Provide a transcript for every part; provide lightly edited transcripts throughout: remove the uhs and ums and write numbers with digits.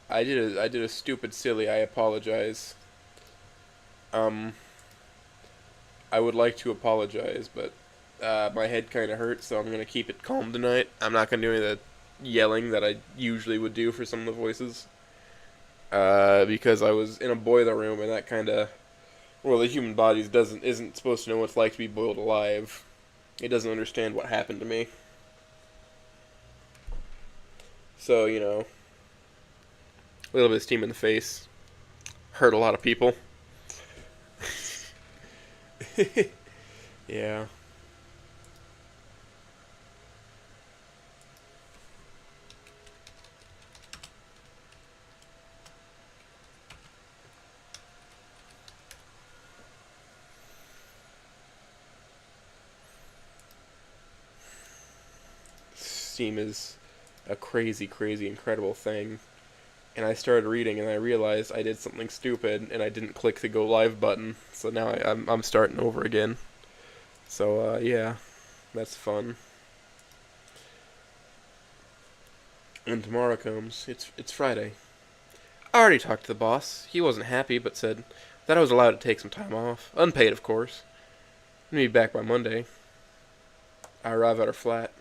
I did a stupid silly. I apologize. Um, I would like to apologize, but my head kind of hurts, so I'm gonna keep it calm tonight. I'm not gonna do any of the yelling that I usually would do for some of the voices. Because I was in a boiler room, and that kind of, well, the human body doesn't isn't supposed to know what it's like to be boiled alive. It doesn't understand what happened to me. So a little bit of steam in the face hurt a lot of people. Yeah. Steam is a crazy, crazy, incredible thing. And I started reading, and I realized I did something stupid, and I didn't click the go live button. So now I'm starting over again. So yeah, that's fun. And tomorrow comes. It's Friday. I already talked to the boss. He wasn't happy, but said that I was allowed to take some time off, unpaid, of course. I'm gonna be back by Monday. I arrive at her flat.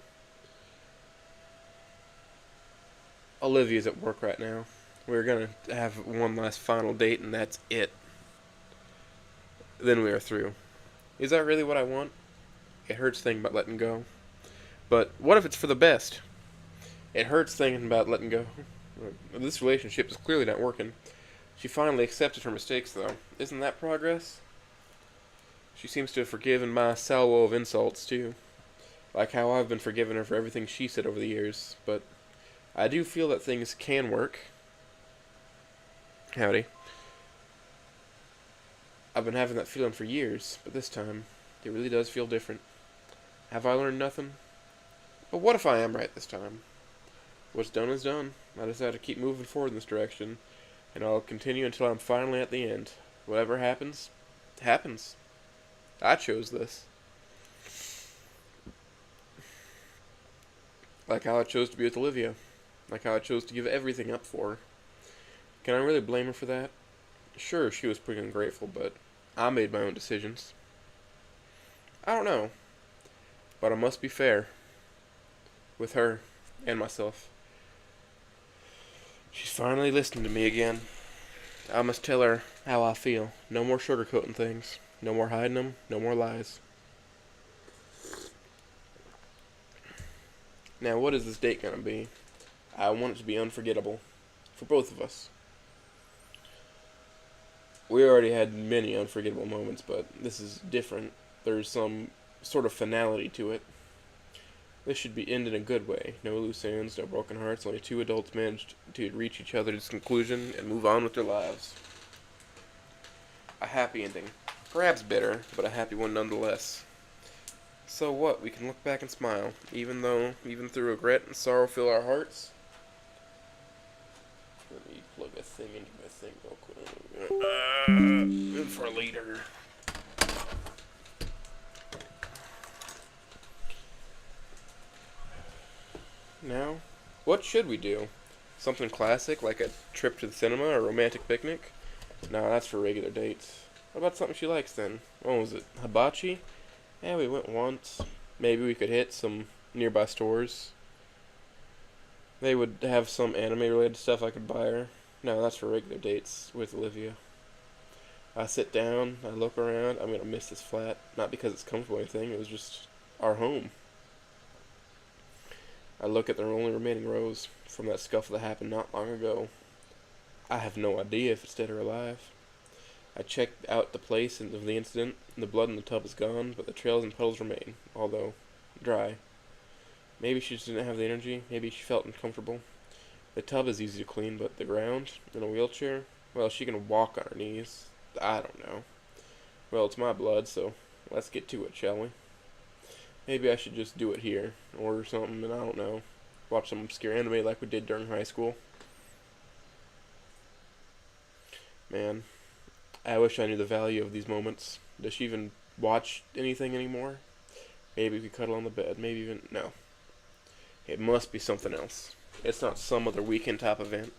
Olivia's at work right now. We're gonna have one last final date, and that's it. Then we are through. Is that really what I want? It hurts thinking about letting go. But what if it's for the best? It hurts thinking about letting go. This relationship is clearly not working. She finally accepted her mistakes, though. Isn't that progress? She seems to have forgiven my salvo of insults, too. Like how I've been forgiving her for everything she said over the years. But I do feel that things can work. Howdy. I've been having that feeling for years, but this time, it really does feel different. Have I learned nothing? But what if I am right this time? What's done is done. I just have to keep moving forward in this direction, and I'll continue until I'm finally at the end. Whatever happens, happens. I chose this. Like how I chose to be with Olivia. Like how I chose to give everything up for her. Can I really blame her for that? Sure, she was pretty ungrateful, but I made my own decisions. I don't know, but I must be fair with her and myself. She's finally listening to me again. I must tell her how I feel. No more sugarcoating things. No more hiding them. No more lies. Now, what is this date gonna be? I want it to be unforgettable. For both of us. We already had many unforgettable moments, but this is different. There's some sort of finality to it. This should be ended in a good way. No loose ends, no broken hearts. Only two adults managed to reach each other's conclusion and move on with their lives. A happy ending. Perhaps bitter, but a happy one nonetheless. So what? We can look back and smile, even through regret and sorrow fill our hearts. Let me plug a thing into my thing real quick. For later. Now, what should we do? Something classic like a trip to the cinema or a romantic picnic? No, that's for regular dates. What about something she likes then? What was it? Hibachi? Yeah, we went once. Maybe we could hit some nearby stores. They would have some anime related stuff I could buy her. No, that's for regular dates with Olivia. I sit down, I look around, I'm gonna miss this flat. Not because it's comfortable or anything, it was just our home. I look at the only remaining rose from that scuffle that happened not long ago. I have no idea if it's dead or alive. I checked out the place of the incident. The blood in the tub is gone, but the trails and puddles remain, although dry. Maybe she just didn't have the energy. Maybe she felt uncomfortable. The tub is easy to clean, but the ground, in a wheelchair, well, she can walk on her knees. I don't know. Well, it's my blood, so let's get to it, shall we? Maybe I should just do it here, order something, and I don't know. Watch some obscure anime like we did during high school. Man, I wish I knew the value of these moments. Does she even watch anything anymore? Maybe we could cuddle on the bed. Maybe even... No. It must be something else. It's not some other weekend type event.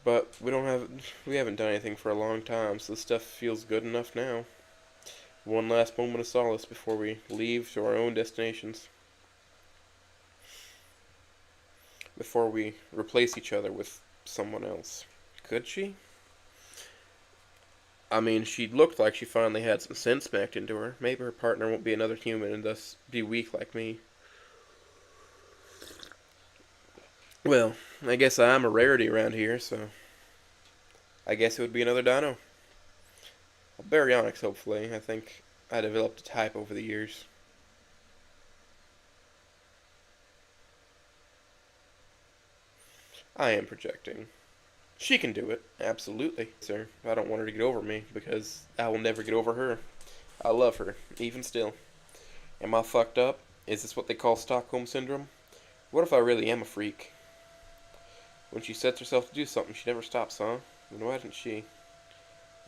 But we haven't done anything for a long time, so this stuff feels good enough now. One last moment of solace before we leave to our own destinations. Before we replace each other with someone else. Could she? I mean, she looked like she finally had some sense back into her. Maybe her partner won't be another human and thus be weak like me. Well, I guess I'm a rarity around here, so I guess it would be another dino. A baryonyx, hopefully. I think I developed a type over the years. I am projecting. She can do it, absolutely, sir. I don't want her to get over me, because I will never get over her. I love her, even still. Am I fucked up? Is this what they call Stockholm Syndrome? What if I really am a freak? When she sets herself to do something, she never stops, huh? Then why didn't she?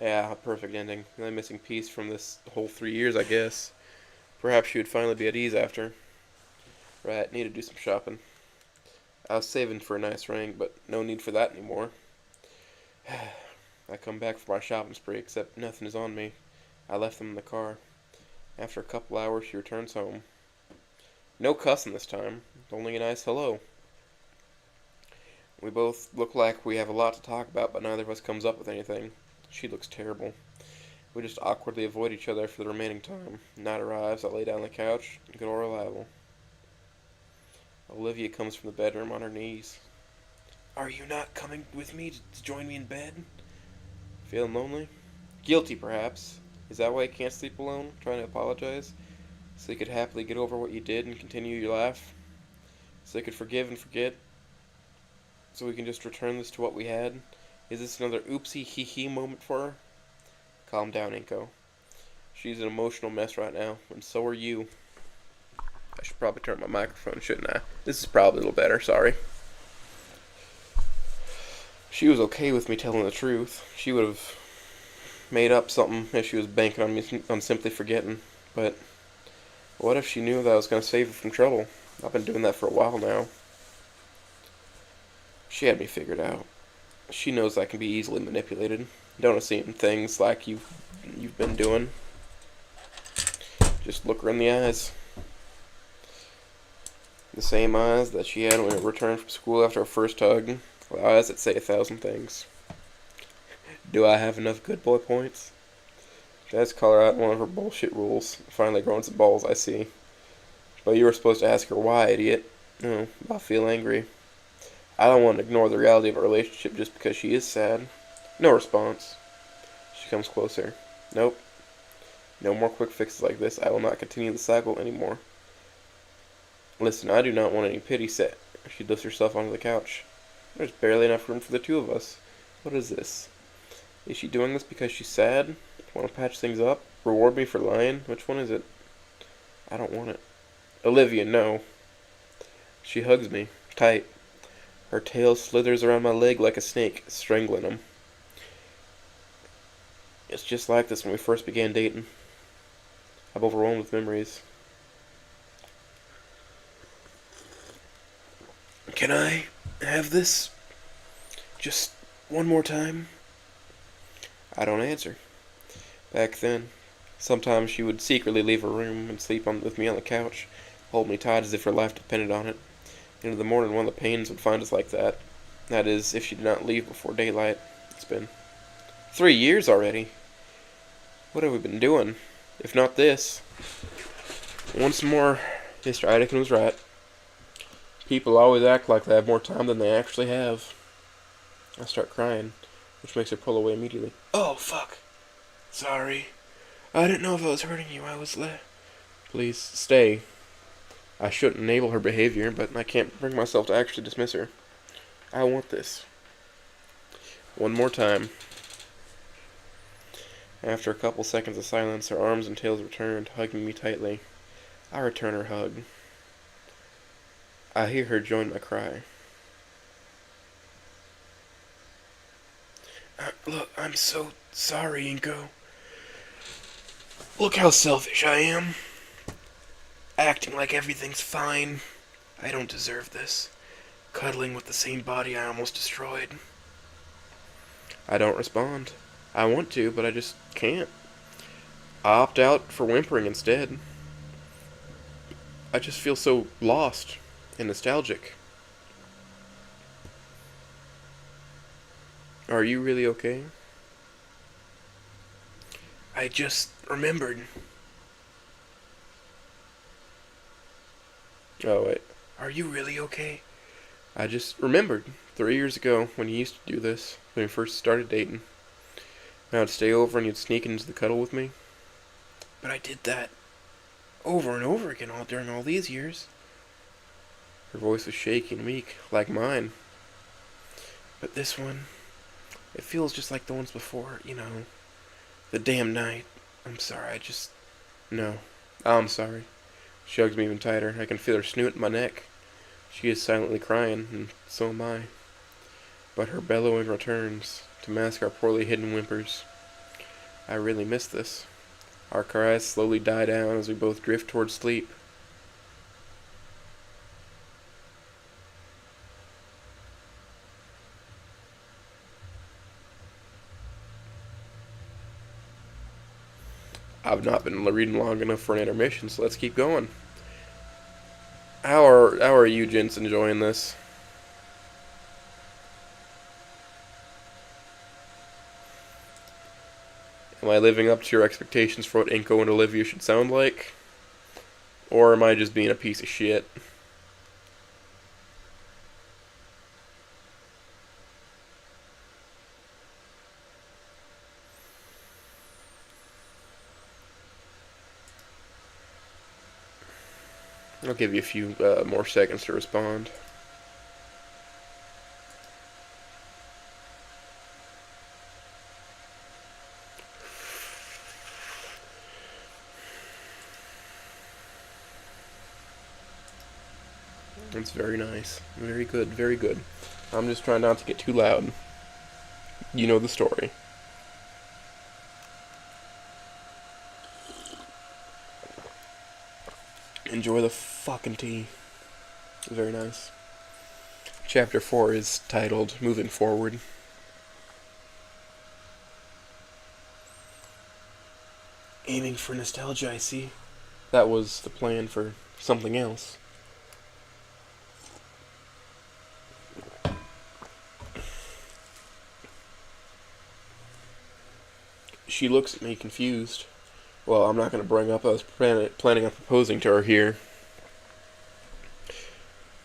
Yeah, a perfect ending. The only missing piece from this whole 3 years, I guess. Perhaps she would finally be at ease after. Right, need to do some shopping. I was saving for a nice ring, but no need for that anymore. I come back from my shopping spree, except nothing is on me. I left them in the car. After a couple hours, she returns home. No cussing this time, only a nice hello. We both look like we have a lot to talk about, but neither of us comes up with anything. She looks terrible. We just awkwardly avoid each other for the remaining time. Night arrives, I lay down on the couch, good or reliable. Olivia comes from the bedroom on her knees. Are you not coming with me to join me in bed? Feeling lonely? Guilty, perhaps. Is that why you can't sleep alone? Trying to apologize? So you could happily get over what you did and continue your life? So you could forgive and forget? So we can just return this to what we had? Is this another oopsie hee hee moment for her? Calm down, Inko. She's an emotional mess right now, and so are you. I should probably turn my microphone, shouldn't I? This is probably a little better, sorry. She was okay with me telling the truth. She would have made up something if she was banking on me on simply forgetting. But what if she knew that I was going to save her from trouble? I've been doing that for a while now. She had me figured out. She knows I can be easily manipulated. Don't assume things like you've been doing. Just look her in the eyes. The same eyes that she had when we returned from school after our first hug. The eyes that say 1,000 things. Do I have enough good boy points? Let's call her out one of her bullshit rules. Finally growing some balls, I see. But you were supposed to ask her why, idiot. No, I feel angry. I don't want to ignore the reality of our relationship just because she is sad. No response. She comes closer. Nope. No more quick fixes like this. I will not continue the cycle anymore. Listen, I do not want any pity set. She lifts herself onto the couch. There's barely enough room for the two of us. What is this? Is she doing this because she's sad? Want to patch things up? Reward me for lying? Which one is it? I don't want it. Olivia, no. She hugs me. Tight. Her tail slithers around my leg like a snake, strangling him. It's just like this when we first began dating. I'm overwhelmed with memories. Can I have this? Just one more time? I don't answer. Back then, sometimes she would secretly leave her room and sleep with me on the couch, hold me tight as if her life depended on it. Into the morning, one of the pains would find us like that. That is, if she did not leave before daylight. It's been 3 years already. What have we been doing? If not this. Once more, Mr. Ideken was right. People always act like they have more time than they actually have. I start crying, which makes her pull away immediately. Oh, fuck. Sorry. I didn't know if I was hurting you. Please, stay. I shouldn't enable her behavior, but I can't bring myself to actually dismiss her. I want this. One more time. After a couple seconds of silence, her arms and tails returned, hugging me tightly. I return her hug. I hear her join my cry. Look, I'm so sorry, Inko. Look how selfish I am. Acting like everything's fine. I don't deserve this. Cuddling with the same body I almost destroyed. I don't respond. I want to, but I just can't. I opt out for whimpering instead. I just feel so lost and nostalgic. Are you really okay? I just remembered. Oh, wait. Are you really okay? I just remembered 3 years ago when you used to do this, when we first started dating. And I'd stay over and you'd sneak into the cuddle with me. But I did that over and over again during all these years. Her voice was shaky and weak, like mine. But this one, it feels just like the ones before, the damn night. I'm sorry, No. I'm sorry. She hugs me even tighter. I can feel her snoot in my neck. She is silently crying, and so am I. But her bellowing returns to mask our poorly hidden whimpers. I really miss this. Our cries slowly die down as we both drift towards sleep. I've not been reading long enough for an intermission, so let's keep going. How are you gents enjoying this? Am I living up to your expectations for what Inko and Olivia should sound like? Or am I just being a piece of shit? I'll give you a few more seconds to respond. That's very nice. Very good, very good. I'm just trying not to get too loud. You know the story. Enjoy the fucking tea. Very nice. Chapter 4 is titled Moving Forward. Aiming for nostalgia, I see. That was the plan for something else. She looks at me confused. Well, I'm not going to bring up I was planning on proposing to her here.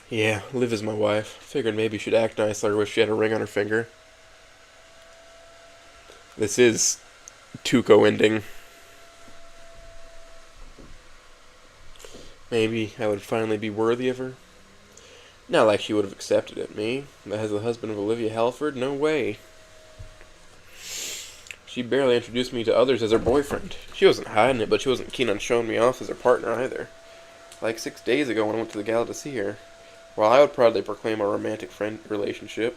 Yeah, Liv is my wife. Figured maybe she'd act nice like her if she had a ring on her finger. This is Tuco ending. Maybe I would finally be worthy of her. Not like she would have accepted it. Me, as the husband of Olivia Halford? No way. She barely introduced me to others as her boyfriend. She wasn't hiding it, but she wasn't keen on showing me off as her partner either. Like 6 days ago when I went to the gala to see her. While I would proudly proclaim our romantic friend relationship,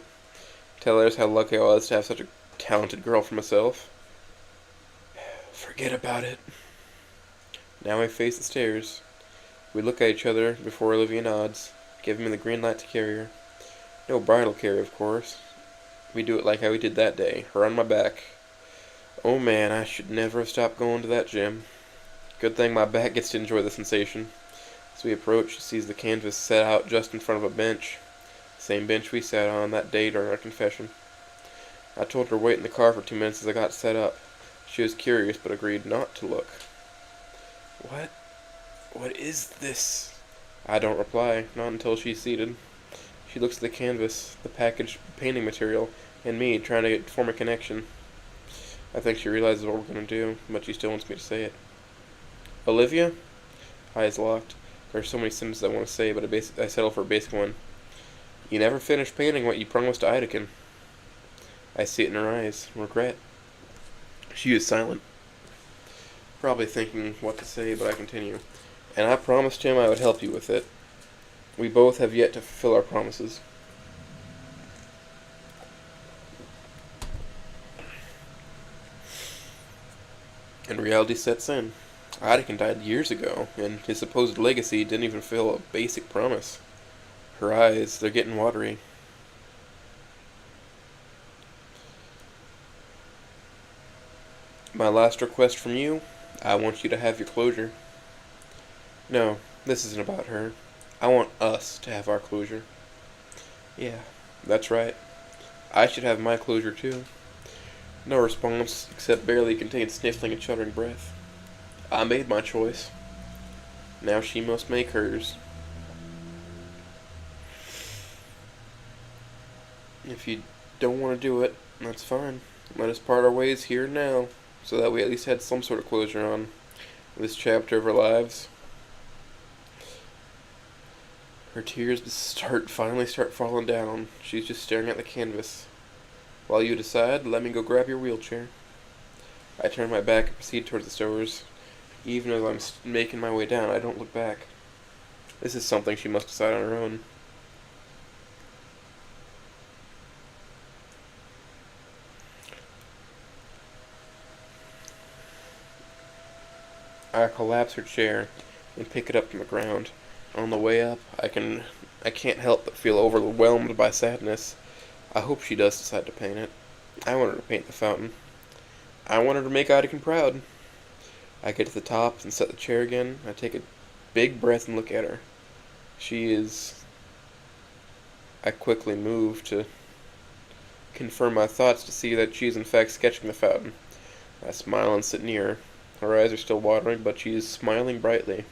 tell others how lucky I was to have such a talented girl for myself. Forget about it. Now I face the stairs. We look at each other before Olivia nods, giving me the green light to carry her. No bridal carry, of course. We do it like how we did that day, her on my back. Oh man, I should never have stopped going to that gym. Good thing my back gets to enjoy the sensation. As we approach, she sees the canvas set out just in front of a bench. Same bench we sat on that day during our confession. I told her to wait in the car for 2 minutes as I got set up. She was curious, but agreed not to look. What is this? I don't reply, not until she's seated. She looks at the canvas, the packaged painting material, and me, trying to form a connection. I think she realizes what we're going to do, but she still wants me to say it. Olivia? Eyes locked. There are so many sentences I want to say, but I settle for a basic one. You never finished painting what you promised to Idekin. I see it in her eyes. Regret. She is silent. Probably thinking what to say, but I continue. And I promised him I would help you with it. We both have yet to fulfill our promises. And reality sets in. Idekin died years ago, and his supposed legacy didn't even fulfill a basic promise. Her eyes, they're getting watery. My last request from you, I want you to have your closure. No, this isn't about her. I want us to have our closure. Yeah, that's right. I should have my closure too. No response, except barely contained sniffling and shuddering breath. I made my choice. Now she must make hers. If you don't want to do it, that's fine. Let us part our ways here and now, so that we at least had some sort of closure on this chapter of our lives. Her tears finally start falling down. She's just staring at the canvas. While you decide, let me go grab your wheelchair. I turn my back and proceed towards the stores. Even as I'm making my way down, I don't look back. This is something she must decide on her own. I collapse her chair and pick it up from the ground. On the way up, I can't help but feel overwhelmed by sadness. I hope she does decide to paint it. I want her to paint the fountain. I want her to make Anakin proud. I get to the top and set the chair again. I take a big breath and look at her. She is... I quickly move to confirm my thoughts to see that she is in fact sketching the fountain. I smile and sit near her. Her eyes are still watering, but she is smiling brightly.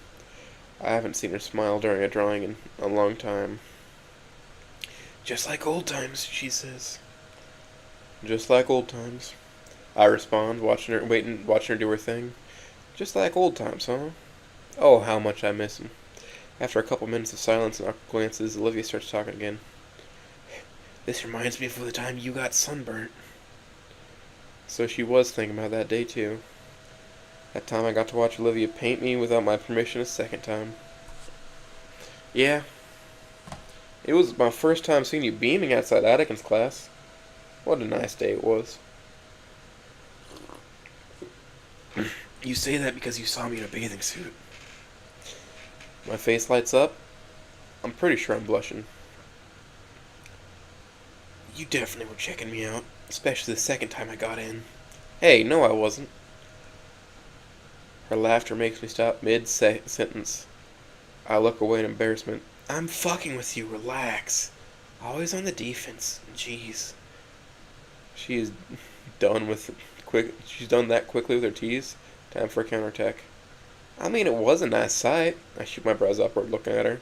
I haven't seen her smile during a drawing in a long time. Just like old times, she says. Just like old times. I respond, watching her do her thing. Just like old times, huh? Oh, how much I miss him. After a couple minutes of silence and awkward glances, Olivia starts talking again. This reminds me of the time you got sunburnt. So she was thinking about that day, too. That time I got to watch Olivia paint me without my permission a second time. Yeah. It was my first time seeing you beaming outside Attican's class. What a nice day it was. You say that because you saw me in a bathing suit. My face lights up. I'm pretty sure I'm blushing. You definitely were checking me out, especially the second time I got in. Hey, no I wasn't. Her laughter makes me stop mid-sentence. I look away in embarrassment. I'm fucking with you, relax. Always on the defense, jeez. She is done with she's done that quickly with her tease. Time for a counterattack. I mean, it was a nice sight. I shoot my brows upward, looking at her.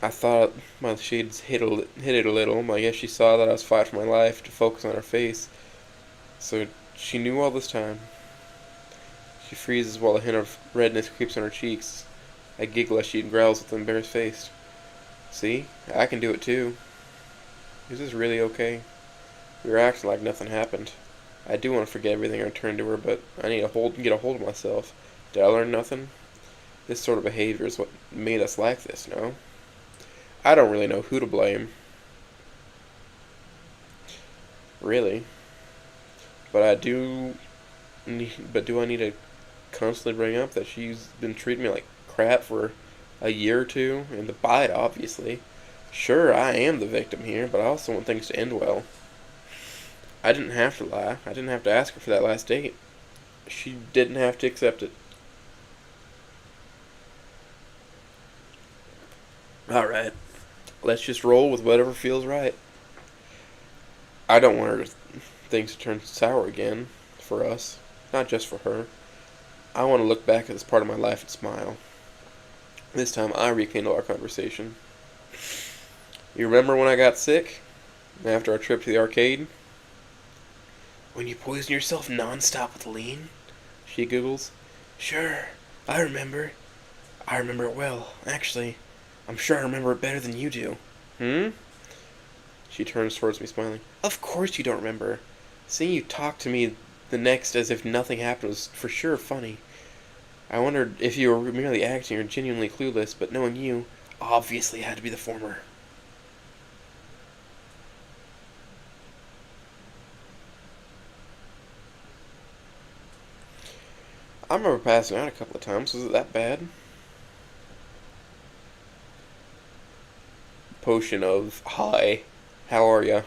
I thought my shades hit it a little. I guess she saw that I was fighting for my life to focus on her face. So she knew all this time. She freezes while a hint of redness creeps on her cheeks. I giggle as she growls with an embarrassed face. See? I can do it too. Is this really okay? We were acting like nothing happened. I do want to forget everything and return to her, but I need to get a hold of myself. Did I learn nothing? This sort of behavior is what made us like this, no? I don't really know who to blame. Really. But do I need to constantly bring up that she's been treating me like crap for a year or two? And the bite, obviously. Sure, I am the victim here, but I also want things to end well. I didn't have to lie. I didn't have to ask her for that last date. She didn't have to accept it. Alright. Let's just roll with whatever feels right. I don't want things to turn sour again for us. Not just for her. I want to look back at this part of my life and smile. This time I rekindle our conversation. You remember when I got sick? After our trip to the arcade? When you poisoned yourself non-stop with lean? She giggles. Sure, I remember. I remember it well, actually. I'm sure I remember it better than you do. She turns towards me, smiling. Of course you don't remember. Seeing you talk to me the next as if nothing happened was for sure funny. I wondered if you were merely acting or genuinely clueless, but knowing you, obviously had to be the former. I remember passing out a couple of times. Was it that bad? Potion of, hi, how are ya?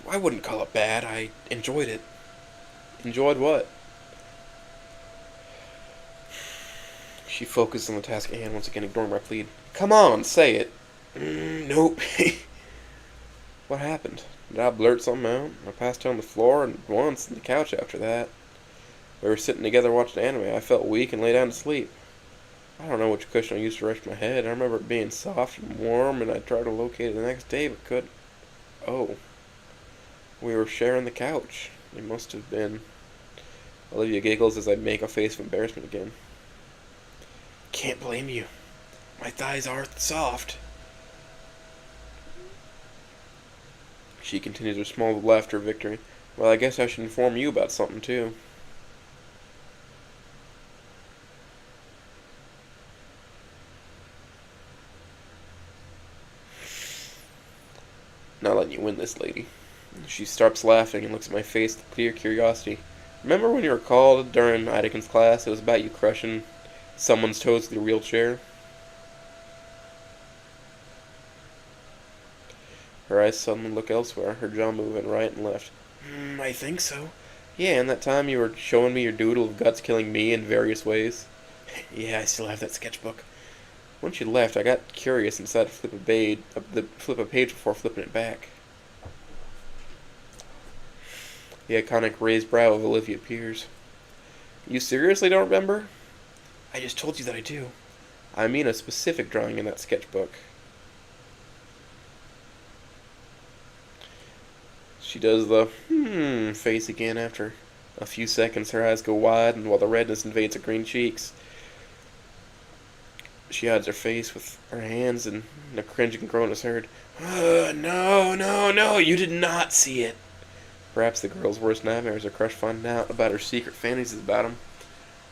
I wouldn't call it bad. I enjoyed it. Enjoyed what? She focused on the task at hand, once again ignoring my plead. Come on, say it. Nope. What happened? Did I blurt something out? I passed out on the floor and once on the couch after that. We were sitting together watching anime. I felt weak and lay down to sleep. I don't know which cushion I used to rest my head. I remember it being soft and warm, and I tried to locate it the next day, but couldn't. Oh. We were sharing the couch. It must have been. Olivia giggles as I make a face of embarrassment again. Can't blame you. My thighs are soft. She continues her small laughter of victory. Well, I guess I should inform you about something, too. Not letting you win this, lady. She stops laughing and looks at my face with clear curiosity. Remember when you were called during Idekin's class? It was about you crushing someone's toes with your wheelchair? Her eyes suddenly look elsewhere, her jaw moving right and left. I think so. Yeah, and that time you were showing me your doodle of guts killing me in various ways. Yeah, I still have that sketchbook. Once you left, I got curious and decided to flip a page before flipping it back. The iconic raised brow of Olivia appears. You seriously don't remember? I just told you that I do. I mean a specific drawing in that sketchbook. She does the face again after a few seconds. Her eyes go wide, and while the redness invades her green cheeks, she hides her face with her hands, and a cringing groan is heard. No, you did not see it. Perhaps the girl's worst nightmares are Crush finding out about her secret fantasies about him.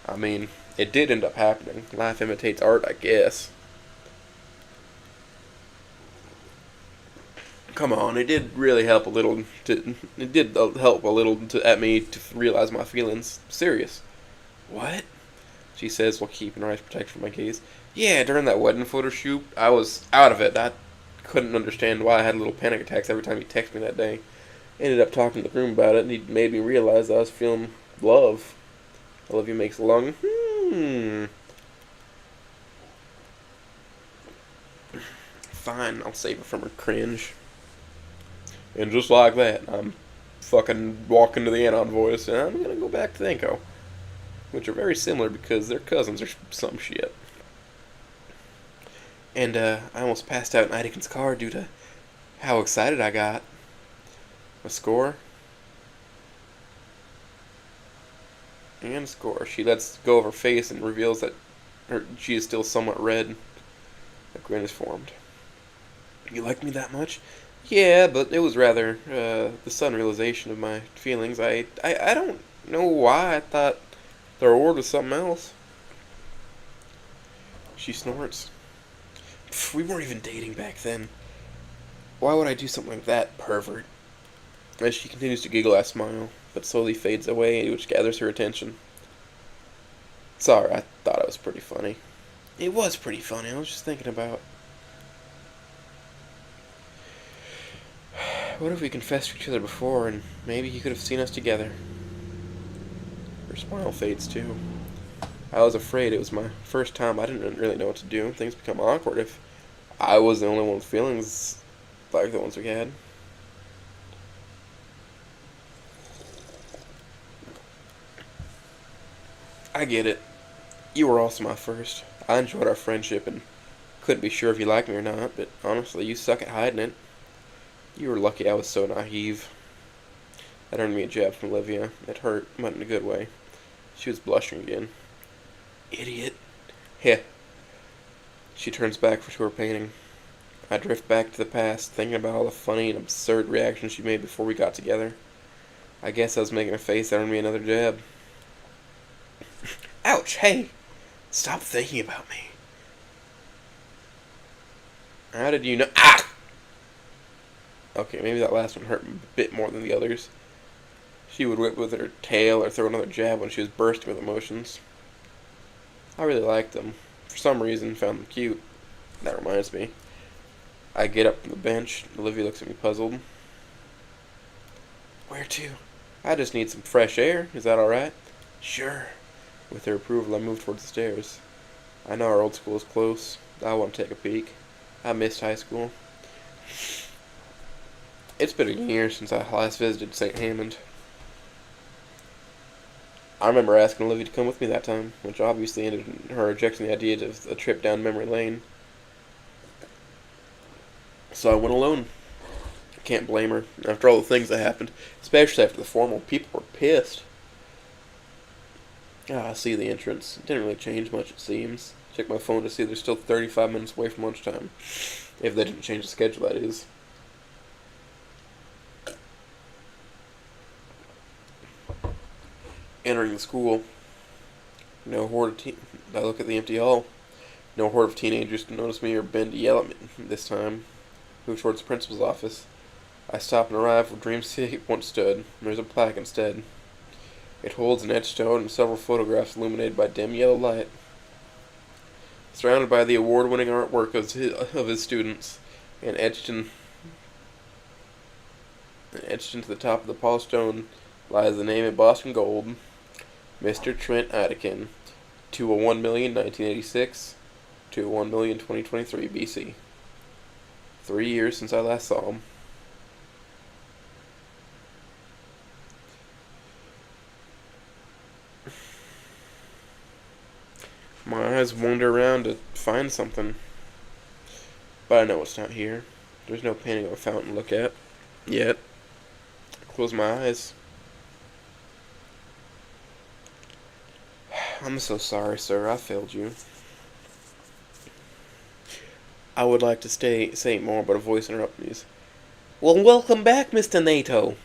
I mean, it did end up happening. Life imitates art, I guess. Come on, it did really help a little. At me to realize my feelings. Serious. What? She says while keeping her eyes protected from my gaze. Yeah, during that wedding photo shoot, I was out of it. I couldn't understand why I had little panic attacks every time he texted me that day. Ended up talking to the groom about it, and he made me realize I was feeling love. Olivia makes a long Fine, I'll save it from her cringe. And just like that, I'm fucking walking to the Anon voice, and I'm gonna go back to Thanko. Which are very similar because they're cousins or some shit. And I almost passed out in Idekin's car due to how excited I got. A score? And score. She lets go of her face and reveals that she is still somewhat red. A grin is formed. You like me that much? Yeah, but it was rather the sudden realization of my feelings. I don't know why I thought the reward was something else. She snorts. We weren't even dating back then. Why would I do something like that, pervert? As she continues to giggle, I smile, but slowly fades away, which gathers her attention. Sorry, I thought it was pretty funny. It was pretty funny, I was just thinking about... What if we confessed to each other before, and maybe he could have seen us together? Her smile fades too. I was afraid. It was my first time. I didn't really know what to do. Things become awkward if I was the only one with feelings like the ones we had. I get it. You were also my first. I enjoyed our friendship and couldn't be sure if you liked me or not, but honestly, you suck at hiding it. You were lucky I was so naive. That earned me a jab from Olivia. It hurt, but in a good way. She was blushing again. Idiot. Heh. She turns back to her painting. I drift back to the past, thinking about all the funny and absurd reactions she made before we got together. I guess I was making a face that earned me another jab. Ouch, hey! Stop thinking about me. How did you know? Ah! Okay, maybe that last one hurt a bit more than the others. She would whip with her tail or throw another jab when she was bursting with emotions. I really liked them. For some reason, found them cute. That reminds me. I get up from the bench. Olivia looks at me puzzled. Where to? I just need some fresh air. Is that alright? Sure. With her approval, I moved towards the stairs. I know our old school is close. I want to take a peek. I missed high school. It's been a year since I last visited St. Hammond. I remember asking Olivia to come with me that time, which obviously ended in her rejecting the idea of a trip down memory lane. So I went alone. Can't blame her. After all the things that happened, especially after the formal, people were pissed. I see the entrance. It didn't really change much, it seems. Check my phone to see they're still 35 minutes away from lunchtime. If they didn't change the schedule, that is. Entering the school. No horde of I look at the empty hall. No horde of teenagers to notice me or bend to yell at me this time. Move towards the principal's office. I stop and arrive where Dream City once stood. There's a plaque instead. It holds an etched stone and several photographs illuminated by dim yellow light. Surrounded by the award-winning artwork of his students, and etched into the top of the polished stone lies the name in Boston gold, Mr. Trent Atkin, 201,1986 to 1,2023 BC. 3 years since I last saw him. My eyes wander around to find something, but I know it's not here. There's no painting of a fountain to look at, yet. Close my eyes. I'm so sorry, sir. I failed you. I would like to say more, but a voice interrupted me. Well, welcome back, Mr. NATO.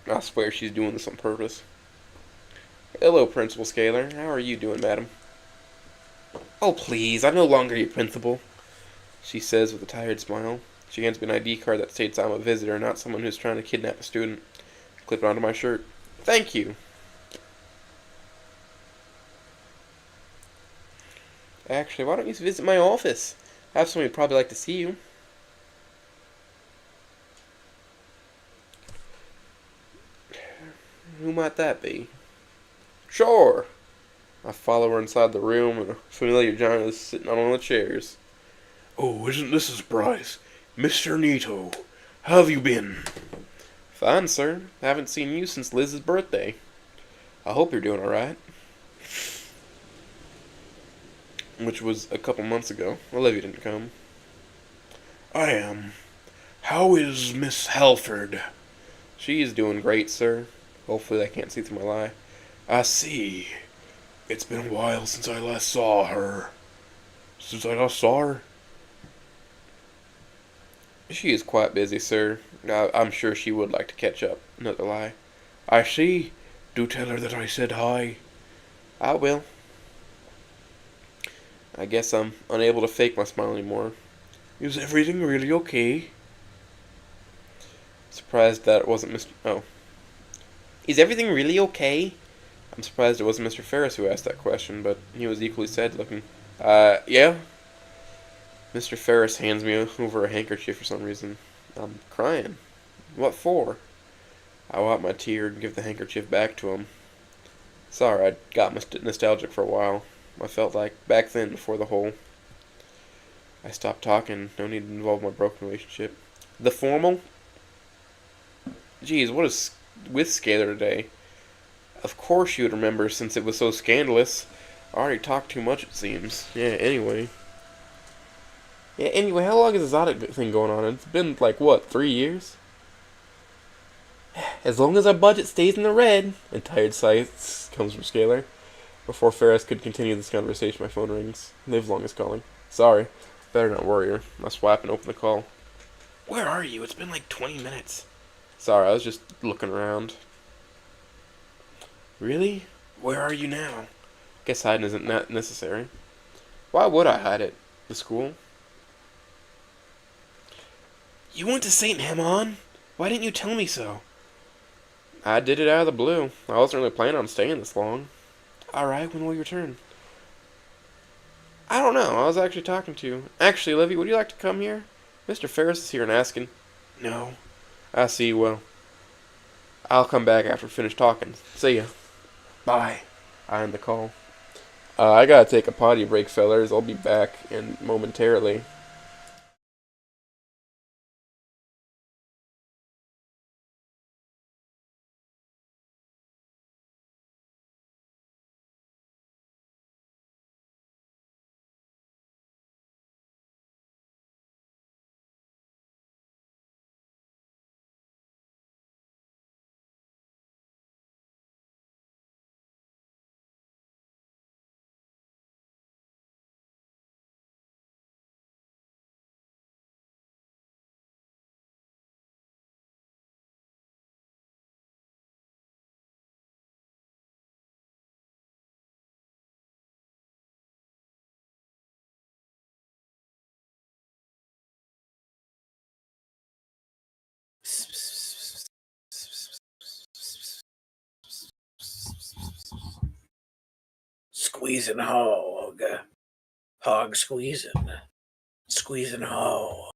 I swear she's doing this on purpose. Hello, Principal Scalar. How are you doing, madam? Oh, please. I'm no longer your principal, she says with a tired smile. She hands me an ID card that states I'm a visitor, not someone who's trying to kidnap a student. Clip it onto my shirt. Thank you. Actually, why don't you visit my office? I have someone who'd probably like to see you. Who might that be? Sure. I follow her inside the room, and a familiar giant is sitting on one of the chairs. Oh, isn't this a surprise? Mr. Nito, how have you been? Fine, sir. Haven't seen you since Liz's birthday. I hope you're doing alright. Which was a couple months ago. Olivia didn't come. I am. How is Miss Halford? She is doing great, sir. Hopefully I can't see through my lie. I see. It's been a while since I last saw her. Since I last saw her? She is quite busy, sir. I'm sure she would like to catch up. Another lie. I see. Do tell her that I said hi. I will. I guess I'm unable to fake my smile anymore. Is everything really okay? Surprised that it wasn't Mr. Oh. Is everything really okay? I'm surprised it wasn't Mr. Ferris who asked that question, but he was equally sad looking. Yeah? Mr. Ferris hands me over a handkerchief for some reason. I'm crying. What for? I wipe my tear and give the handkerchief back to him. Sorry, I got nostalgic for a while. I felt like back then before the whole... I stopped talking. No need to involve my broken relationship. The formal? Geez, what is with Scalar today? Of course you would remember since it was so scandalous. I already talked too much, it seems. Yeah, anyway, how long is this audit thing going on? It's been, like, what, 3 years? As long as our budget stays in the red, a tired sigh comes from Scalar. Before Ferris could continue this conversation, my phone rings. Live Long is calling. Sorry. Better not worry her. I swipe and open the call. Where are you? It's been like 20 minutes. Sorry, I was just looking around. Really? Where are you now? Guess hiding isn't necessary. Why would I hide it? The school? You went to St. Hamon? Why didn't you tell me so? I did it out of the blue. I wasn't really planning on staying this long. Alright, when will you return? I don't know. I was actually talking to you. Actually, Olivia, would you like to come here? Mr. Ferris is here and asking. No. I see. Well, I'll come back after we finish talking. See ya. Bye. I end the call. I gotta take a potty break, fellers. I'll be back in momentarily. Squeezing hog. Hog squeezing. Squeezing hog.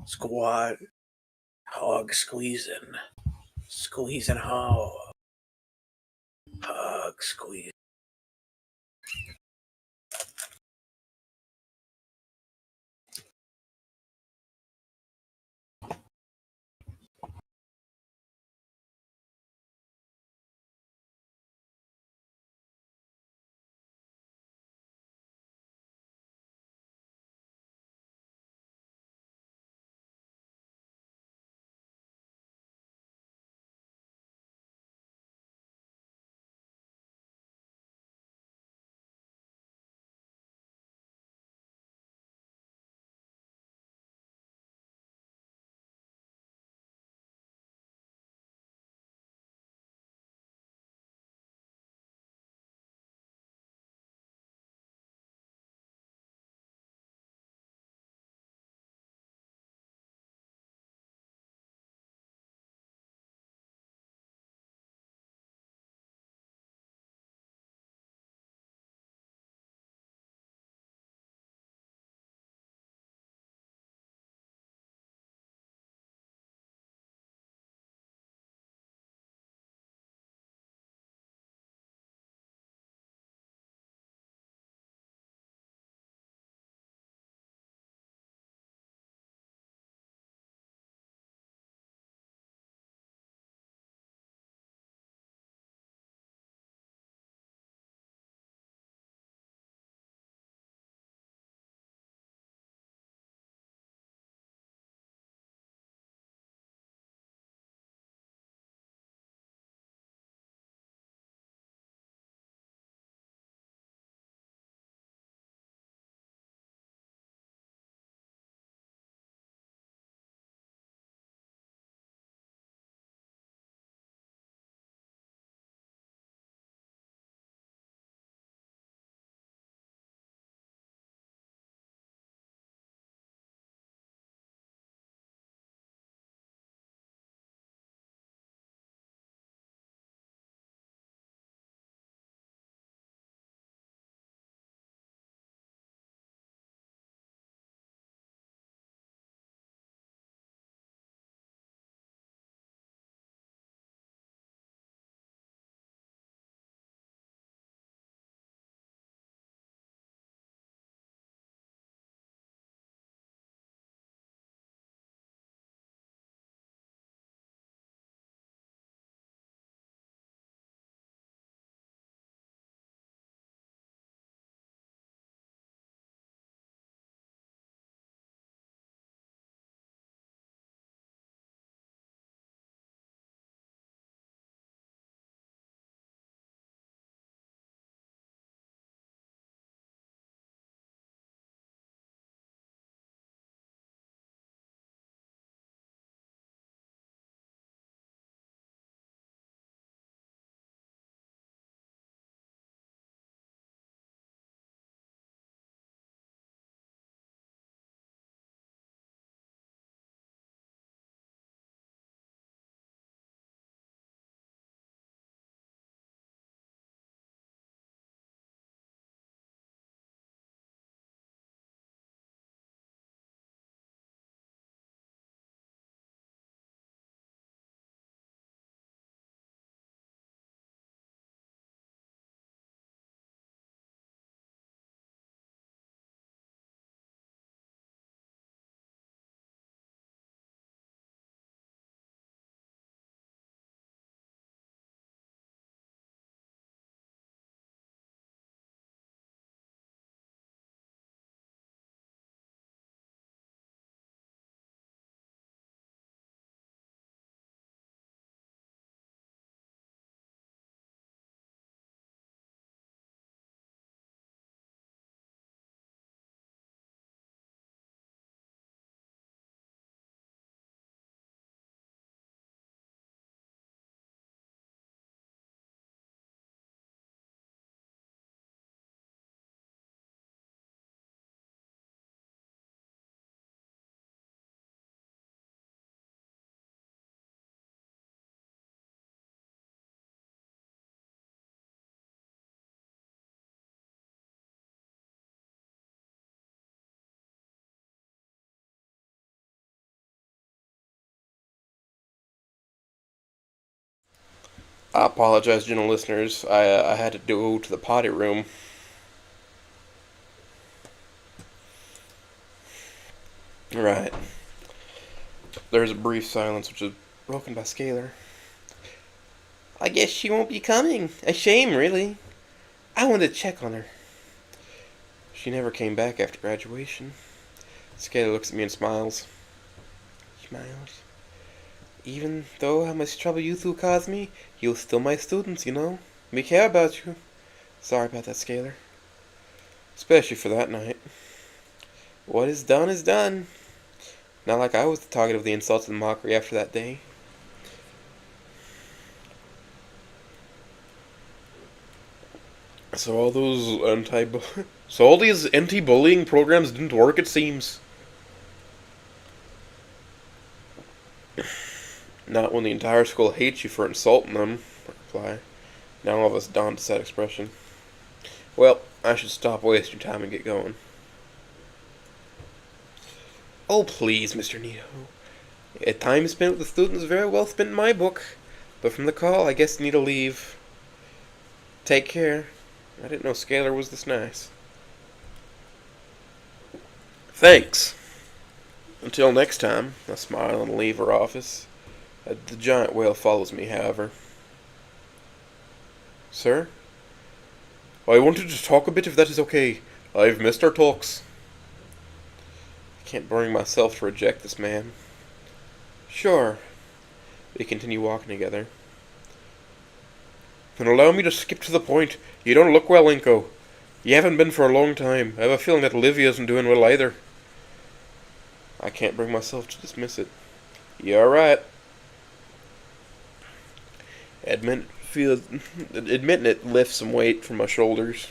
Squat. Hog squeezing. Squeezing hog. Hog squeeze. I apologize, gentle listeners. I had to go to the potty room. Right. There's a brief silence, which is broken by Scalar. I guess she won't be coming. A shame, really. I wanted to check on her. She never came back after graduation. Scalar looks at me and smiles. Smiles. Even though how much trouble you two caused me, you're still my students, you know. We care about you. Sorry about that, Scalar. Especially for that night. What is done is done. Not like I was the target of the insults and mockery after that day. So all these anti-bullying programs didn't work, it seems. Not when the entire school hates you for insulting them, I reply. Now all of us don to that expression. Well, I should stop wasting time and get going. Oh, please, Mr. Nito. A time spent with the students is very well spent in my book. But from the call, I guess you need to leave. Take care. I didn't know Scalar was this nice. Thanks. Until next time, I smile and leave her office. The giant whale follows me, however. Sir? I wanted to talk a bit if that is okay. I've missed our talks. I can't bring myself to reject this man. Sure. We continue walking together. Then allow me to skip to the point. You don't look well, Inko. You haven't been for a long time. I have a feeling that Olivia isn't doing well either. I can't bring myself to dismiss it. You're right. Admitting it lifts some weight from my shoulders.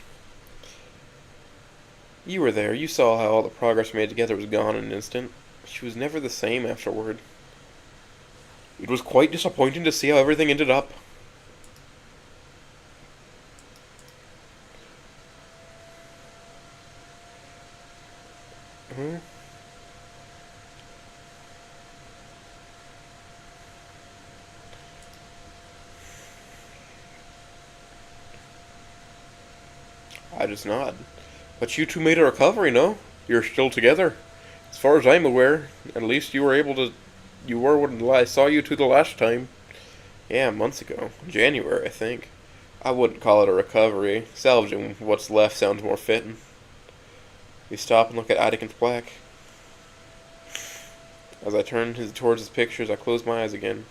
You were there. You saw how all the progress we made together was gone in an instant. She was never the same afterward. It was quite disappointing to see how everything ended up. I just nod. But you two made a recovery, no? You're still together. As far as I'm aware, at least you were able to... You were when I saw you two the last time. Yeah, months ago. January, I think. I wouldn't call it a recovery. Salvaging what's left sounds more fitting. We stop and look at Atticus Black. As I turn towards his pictures, I close my eyes again.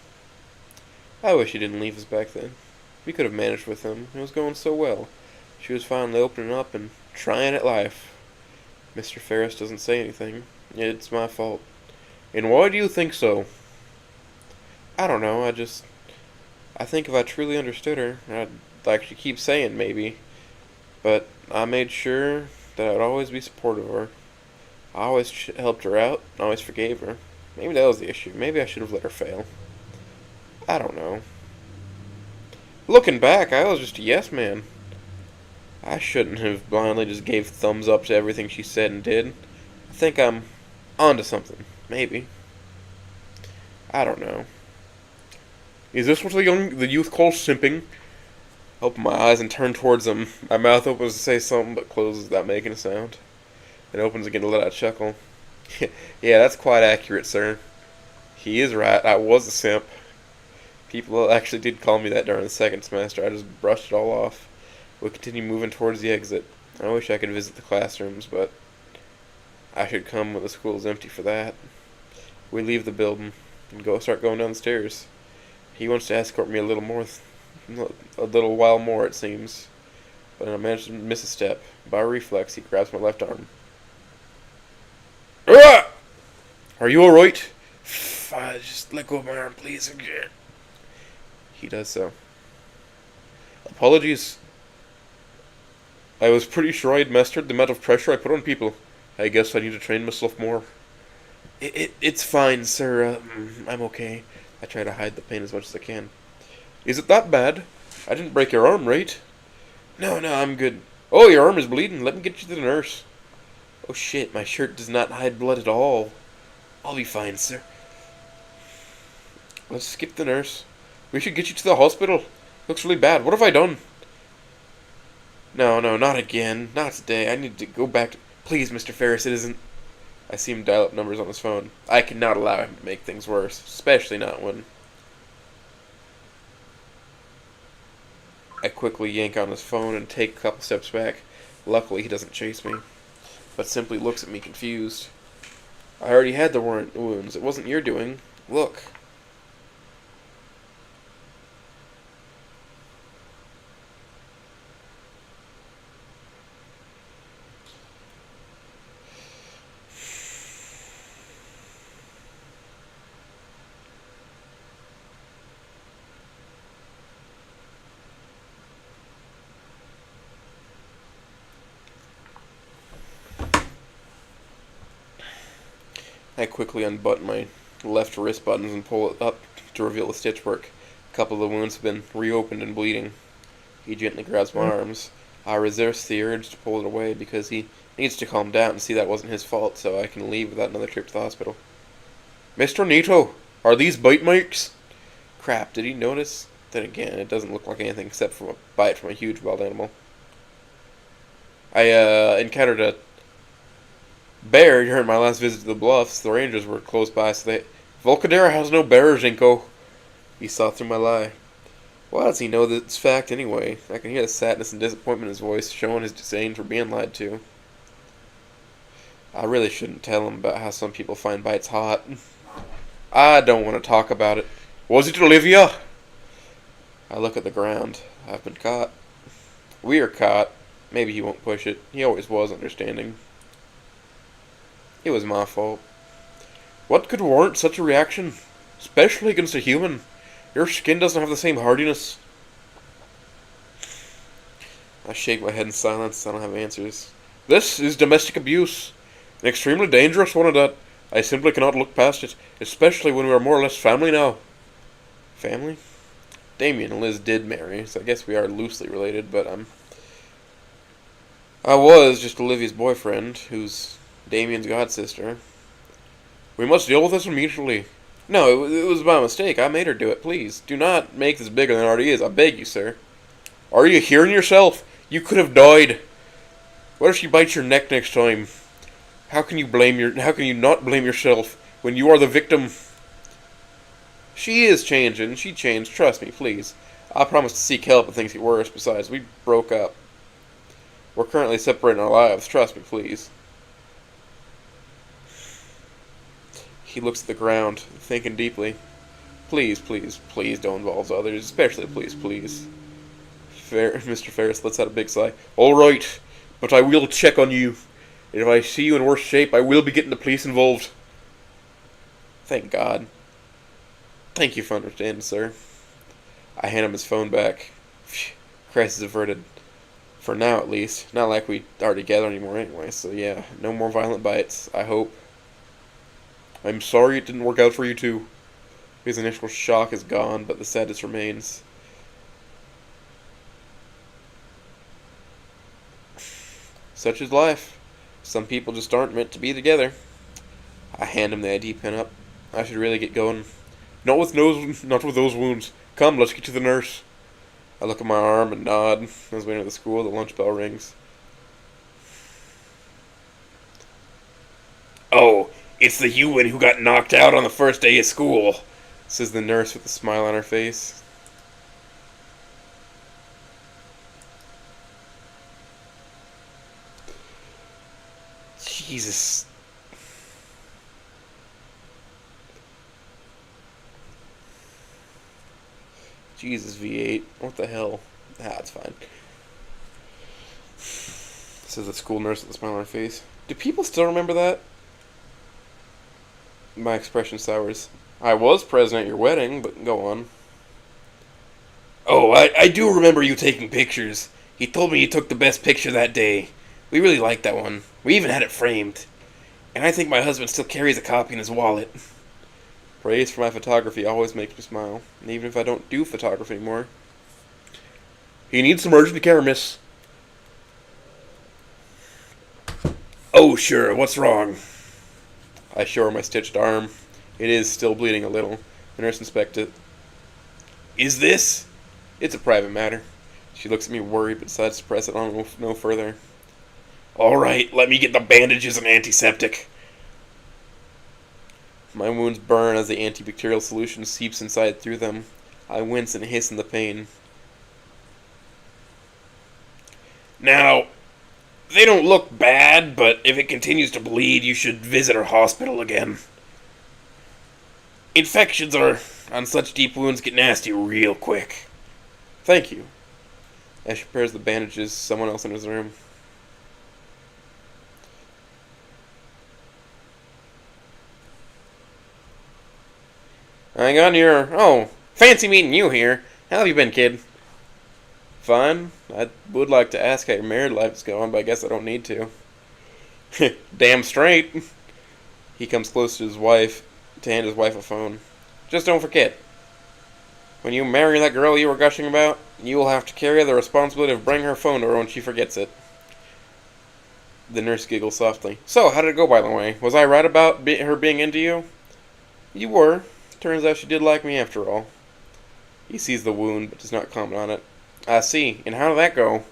I wish he didn't leave us back then. We could have managed with him. It was going so well. She was finally opening up and trying at life. Mr. Ferris doesn't say anything. It's my fault. And why do you think so? I don't know, I think if I truly understood her, I'd like she keeps saying maybe. But I made sure that I'd always be supportive of her. I always helped her out, I always forgave her. Maybe that was the issue. Maybe I should have let her fail. I don't know. Looking back, I was just a yes man. I shouldn't have blindly just gave thumbs up to everything she said and did. I think I'm onto something. Maybe. I don't know. Is this what the youth call simping? Open my eyes and turn towards him. My mouth opens to say something, but closes without making a sound. It opens again to let out a chuckle. Yeah, that's quite accurate, sir. He is right. I was a simp. People actually did call me that during the second semester. I just brushed it all off. We continue moving towards the exit. I wish I could visit the classrooms, but I should come when the school is empty for that. We leave the building and start going down the stairs. He wants to escort me a little while more, it seems. But I managed to miss a step. By reflex, he grabs my left arm. Ah! Are you alright? Just let go of my arm, please. He does so. Apologies. I was pretty sure I'd mastered the amount of pressure I put on people. I guess I need to train myself more. It's fine, sir. I'm okay. I try to hide the pain as much as I can. Is it that bad? I didn't break your arm, right? No, I'm good. Oh, your arm is bleeding. Let me get you to the nurse. Oh shit, my shirt does not hide blood at all. I'll be fine, sir. Let's skip the nurse. We should get you to the hospital. Looks really bad. What have I done? No, not again. Not today. I need to go back to... Please, Mr. Ferris, it isn't... I see him dial up numbers on his phone. I cannot allow him to make things worse. Especially not when... I quickly yank on his phone and take a couple steps back. Luckily, he doesn't chase me, but simply looks at me confused. I already had the wounds. It wasn't your doing. Look. I quickly unbutton my left wrist buttons and pull it up to reveal the stitchwork. A couple of the wounds have been reopened and bleeding. He gently grabs my arms. I resist the urge to pull it away because he needs to calm down and see that wasn't his fault so I can leave without another trip to the hospital. Mr. Nito, are these bite marks? Crap, did he notice? Then again, it doesn't look like anything except from a bite from a huge wild animal. I encountered a bear during my last visit to the bluffs. The rangers were close by, so they... Volcadera has no bears, Inko. He saw through my lie. Why does he know this fact anyway? I can hear the sadness and disappointment in his voice, showing his disdain for being lied to. I really shouldn't tell him about how some people find bites hot. I don't want to talk about it. Was it Olivia? I look at the ground. I've been caught. We are caught. Maybe he won't push it. He always was understanding. It was my fault. What could warrant such a reaction? Especially against a human. Your skin doesn't have the same hardiness. I shake my head in silence. I don't have answers. This is domestic abuse. An extremely dangerous one at that. I simply cannot look past it. Especially when we are more or less family now. Family? Damien and Liz did marry, so I guess we are loosely related, but I was just Olivia's boyfriend, who's Damien's godsister. We must deal with this immediately. No, it was by mistake. I made her do it. Please, do not make this bigger than it already is. I beg you, sir. Are you hearing yourself? You could have died. What if she bites your neck next time? How can you not blame yourself when you are the victim? She is changing. She changed. Trust me, please. I promise to seek help if things get worse. Besides, we broke up. We're currently separating our lives. Trust me, please. He looks at the ground, thinking deeply. Please don't involve others. Especially please. Mr. Ferris lets out a big sigh. All right, but I will check on you. And if I see you in worse shape, I will be getting the police involved. Thank God. Thank you for understanding, sir. I hand him his phone back. Phew, crisis averted. For now, at least. Not like we are together anymore anyway, so yeah. No more violent bites, I hope. I'm sorry it didn't work out for you two. His initial shock is gone, but the sadness remains. Such is life. Some people just aren't meant to be together. I hand him the ID pin up. I should really get going. Not with those wounds. Come, let's get to the nurse. I look at my arm and nod. As we enter the school, the lunch bell rings. Oh, it's the human who got knocked out on the first day of school, says the nurse with a smile on her face. Jesus. Jesus, V8. What the hell? It's fine. Says the school nurse with a smile on her face. Do people still remember that? My expression sours. I was present at your wedding, but go on. Oh, I do remember you taking pictures. He told me you took the best picture that day. We really liked that one. We even had it framed. And I think my husband still carries a copy in his wallet. Praise for my photography always makes me smile, and even if I don't do photography anymore. He needs some urgent care, miss. Oh, sure, what's wrong? I show her my stitched arm. It is still bleeding a little. The nurse inspects it. Is this? It's a private matter. She looks at me worried, but decides to press it on no further. Alright, let me get the bandages and antiseptic. My wounds burn as the antibacterial solution seeps inside through them. I wince and hiss in the pain. Now, they don't look bad, but if it continues to bleed, you should visit our hospital again. Infections on such deep wounds get nasty real quick. Thank you. As she prepares the bandages, someone else enters the room. Hang on here. Oh, fancy meeting you here. How have you been, kid? Fine. I would like to ask how your married life is going, but I guess I don't need to. Damn straight. He comes close to his wife to hand his wife a phone. Just don't forget, when you marry that girl you were gushing about, you will have to carry the responsibility of bringing her phone to her when she forgets it. The nurse giggles softly. So, how did it go, by the way? Was I right about her being into you? You were. Turns out she did like me after all. He sees the wound, but does not comment on it. I see. And how did that go?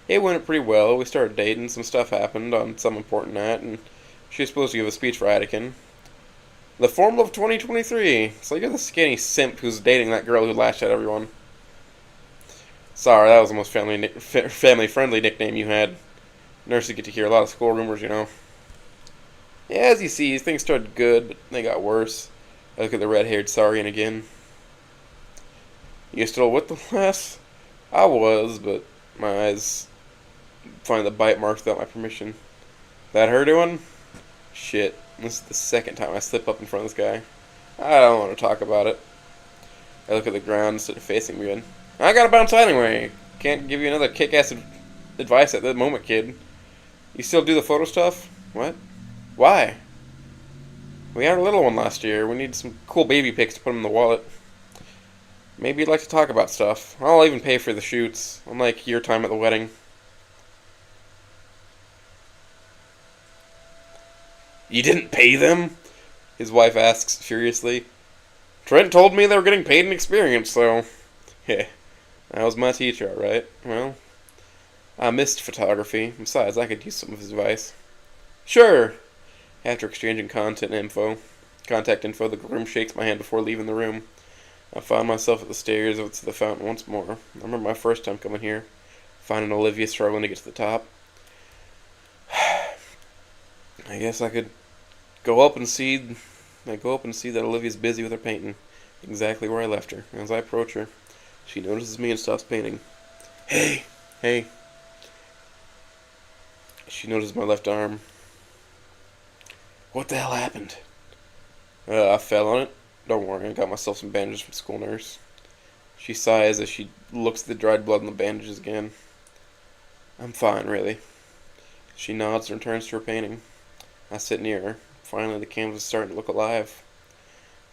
It went pretty well. We started dating. Some stuff happened on some important night, and she was supposed to give a speech for Anakin. The formula of 2023. So you're the skinny simp who's dating that girl who lashed at everyone. Sorry, that was the most family-friendly nickname you had. Nurses get to hear a lot of school rumors, you know. Yeah, as you see, things started good, but they got worse. I look at the red-haired Saurian again. You still with the lass? I was, but my eyes find the bite marks without my permission. That her doing? Shit, this is the second time I slip up in front of this guy. I don't want to talk about it. I look at the ground instead of facing me again. I gotta bounce anyway. Can't give you another kick-ass advice at that moment, kid. You still do the photo stuff? What? Why? We had a little one last year. We need some cool baby pics to put in the wallet. Maybe you'd like to talk about stuff. I'll even pay for the shoots, unlike your time at the wedding. You didn't pay them? His wife asks furiously. Trent told me they were getting paid in experience, so... Yeah, that was my teacher, alright. Well, I missed photography. Besides, I could use some of his advice. Sure. After exchanging contact info, the groom shakes my hand before leaving the room. I found myself at the stairs to the fountain once more. I remember my first time coming here, finding Olivia struggling to get to the top. I guess I could go up and see that Olivia's busy with her painting, exactly where I left her. As I approach her, she notices me and stops painting. Hey! Hey! She notices my left arm. What the hell happened? I fell on it. Don't worry, I got myself some bandages from the school nurse. She sighs as she looks at the dried blood on the bandages again. I'm fine, really. She nods and returns to her painting. I sit near her. Finally, the canvas is starting to look alive.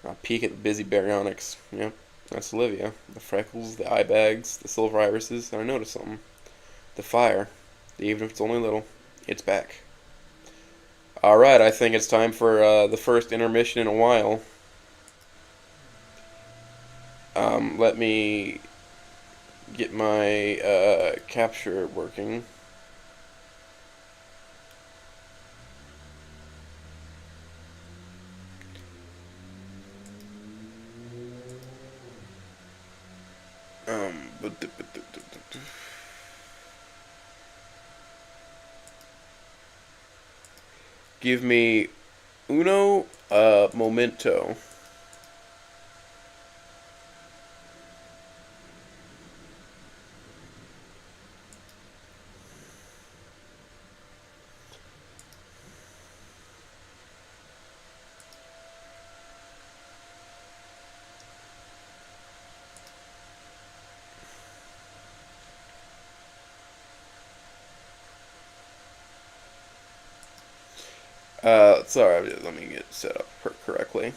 I peek at the busy baryonyx. Yep, that's Olivia. The freckles, the eye bags, the silver irises, and I notice something. The fire. Even if it's only little, it's back. Alright, I think it's time for the first intermission in a while. Let me get my capture working. Give me uno momento. Sorry, let me get set up correctly.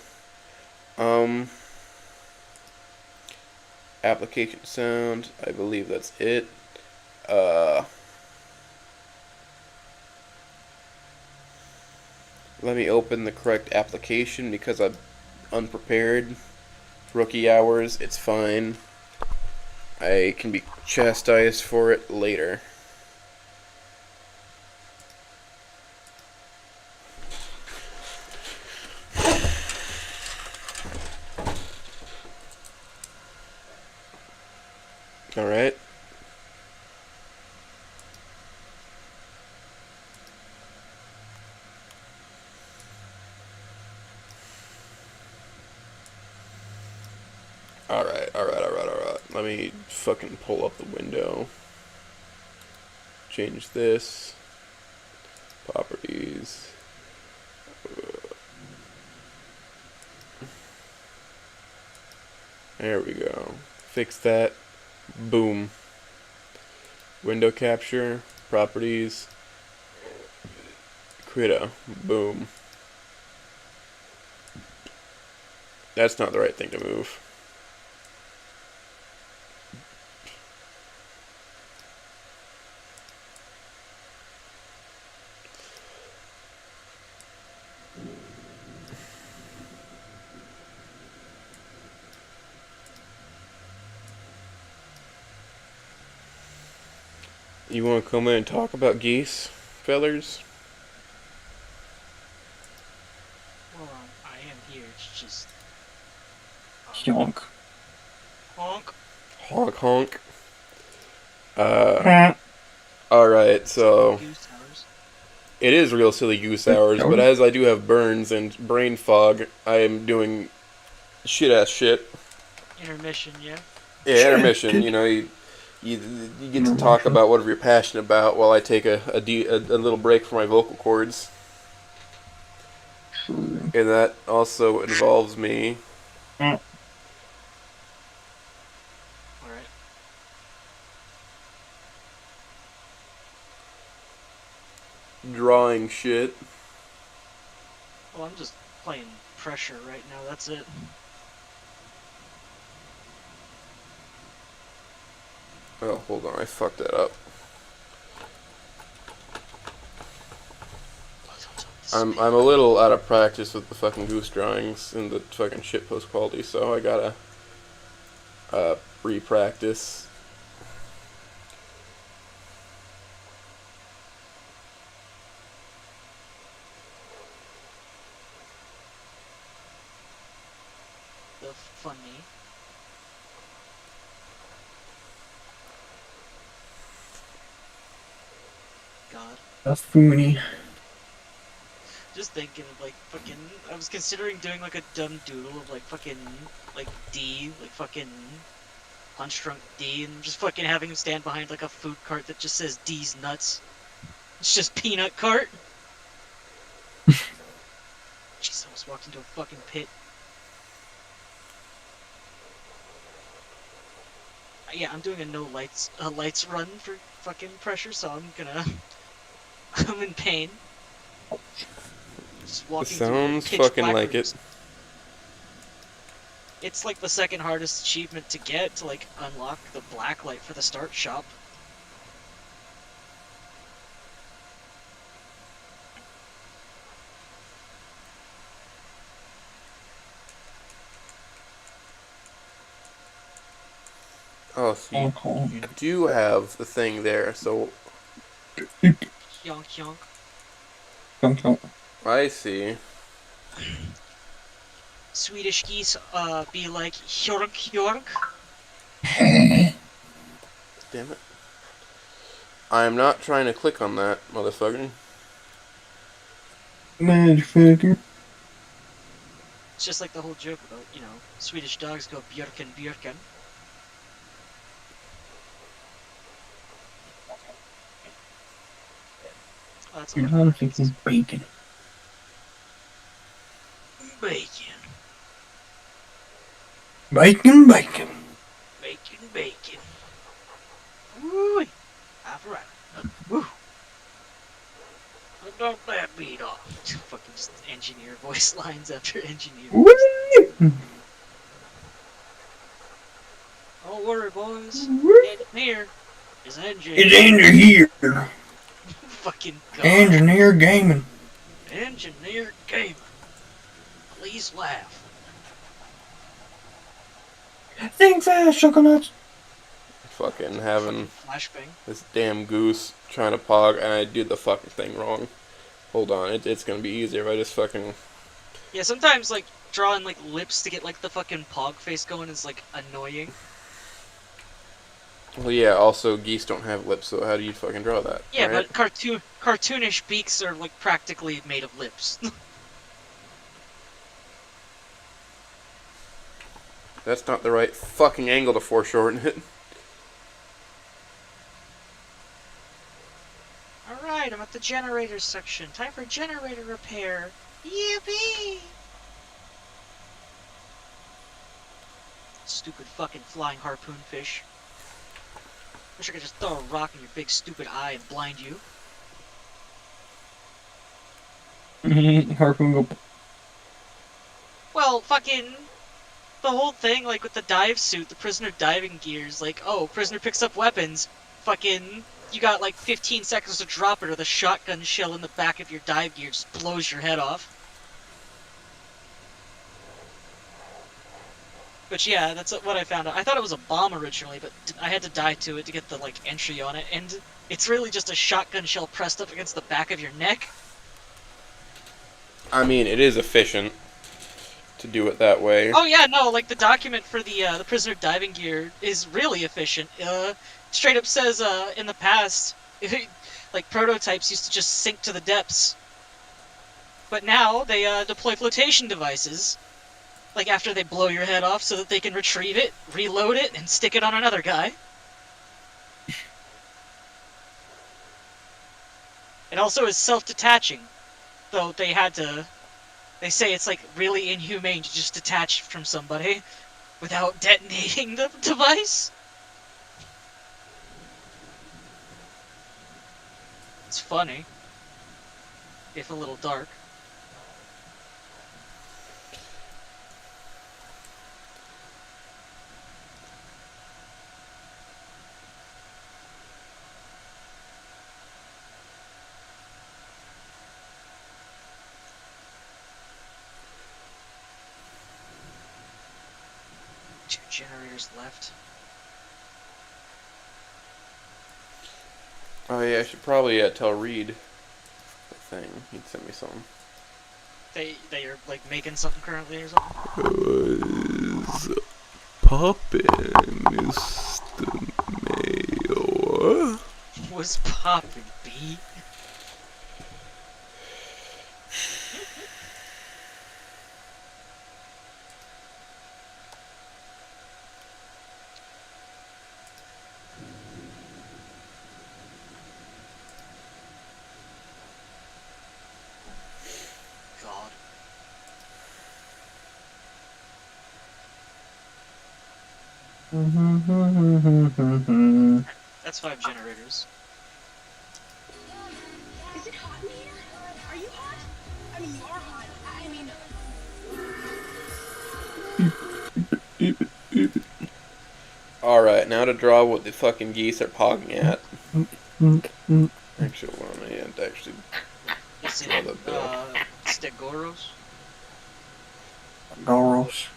Application sound, I believe that's it. Let me open the correct application because I'm unprepared. Rookie hours, it's fine. I can be chastised for it later. Alright. Alright. Let me fucking pull up the window. Change this. Properties. There we go. Fix that. Boom. Window capture. Properties. Krita. Boom. That's not the right thing to move. You want to come in and talk about geese, fellers? Well, I am here. It's just Honk. honk. Honk honk. Alright, so Goose hours. it is real silly goose hours, but as I do have burns and brain fog, I am doing shit ass shit. Intermission, yeah. Yeah, intermission, you know, you get to talk about whatever you're passionate about while I take a little break for my vocal cords. And that also involves me Alright. drawing shit. Well, I'm just playing pressure right now. That's it. Oh, hold on, I fucked that up. I'm a little out of practice with the fucking goose drawings and the fucking shitpost quality, so I gotta re-practice. The funny. God. That's funny. Just thinking of like fucking. I was considering doing like a dumb doodle of like fucking like D, like fucking Punch Drunk D, and just fucking having him stand behind like a food cart that just says D's nuts. It's just peanut cart. Jeez, I almost walked into a fucking pit. Yeah, I'm doing a no lights run for fucking pressure, so I'm gonna. I'm in pain. Just walking Sounds through pitch fucking black like rooms. it. It's like the second hardest achievement to get to like unlock the black light for the start shop. Oh, so you do have the thing there, so Yonk yonk. I see. Swedish geese be like hjork hjork. Damn it. I am not trying to click on that, motherfucker. Motherfucker. It's just like the whole joke about, you know, Swedish dogs go björken björken. Oh, that's You know, I'm thinking bacon. Bacon. Bacon. Bacon, bacon. Woo! Alright. Woo! Don't that beat off. Fucking just engineer voice lines after engineer. Woo! Don't worry, boys. Engineer is engineer. It's Andrew here. Fucking God. Engineer gaming. Engineer gaming. Please laugh. Think fast, Choconuts. fucking having Flashbang. this damn goose trying to pog, and I did the fucking thing wrong. Hold on, it's gonna be easier if I just fucking... Yeah, sometimes, like, drawing, like, lips to get, like, the fucking pog face going is, like, annoying. Well, yeah, also, geese don't have lips, so how do you fucking draw that, Yeah, right? but cartoonish beaks are, like, practically made of lips. That's not the right fucking angle to foreshorten it. Alright, I'm at the generator section. Time for generator repair. Yippee! Stupid fucking flying harpoon fish. Wish I could just throw a rock in your big stupid eye and blind you. Harpoon go. Well, fucking... The whole thing, like, with the dive suit, the prisoner diving gears, like, oh, prisoner picks up weapons. Fucking... You got, like, 15 seconds to drop it, or the shotgun shell in the back of your dive gear just blows your head off. But yeah, that's what I found out. I thought it was a bomb originally, but I had to die to it to get the, like, entry on it, and it's really just a shotgun shell pressed up against the back of your neck. I mean, it is efficient to do it that way. Oh yeah, no, like, the document for the prisoner diving gear is really efficient. Straight up says, in the past, like, prototypes used to just sink to the depths. But now, they, deploy flotation devices, like, after they blow your head off so that they can retrieve it, reload it, and stick it on another guy. It also is self-detaching, though they say it's, like, really inhumane to just detach from somebody without detonating the device. It's funny, if a little dark. Two generators left. Oh yeah, I should probably tell Reed the thing. He'd send me something. They are, like, making something currently or something? Was poppin' is the mail. Was poppin', B? God. That's 5 generators. Is it hot in here? Are you hot? I mean, you are hot. I mean... Alright, now to draw what the fucking geese are pogging at. Actually, well, I had to actually Is draw the it, bill. Stegoros? Doros.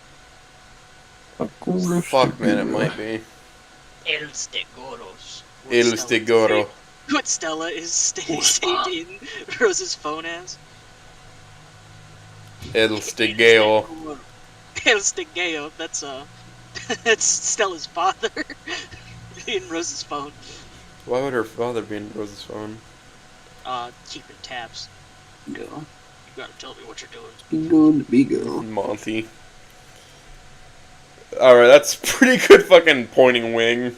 Fuck, man, it might be. El Stegoros. El Stegoro. What Stella is saved in Rose's phone as? El Stegeo. El Stegeo, that's Stella's father in Rose's phone. Why would her father be in Rose's phone? Keeping tabs. Go. You gotta tell me what you're doing. Be good, be good. Monty. Alright, that's pretty good fucking pointing wing.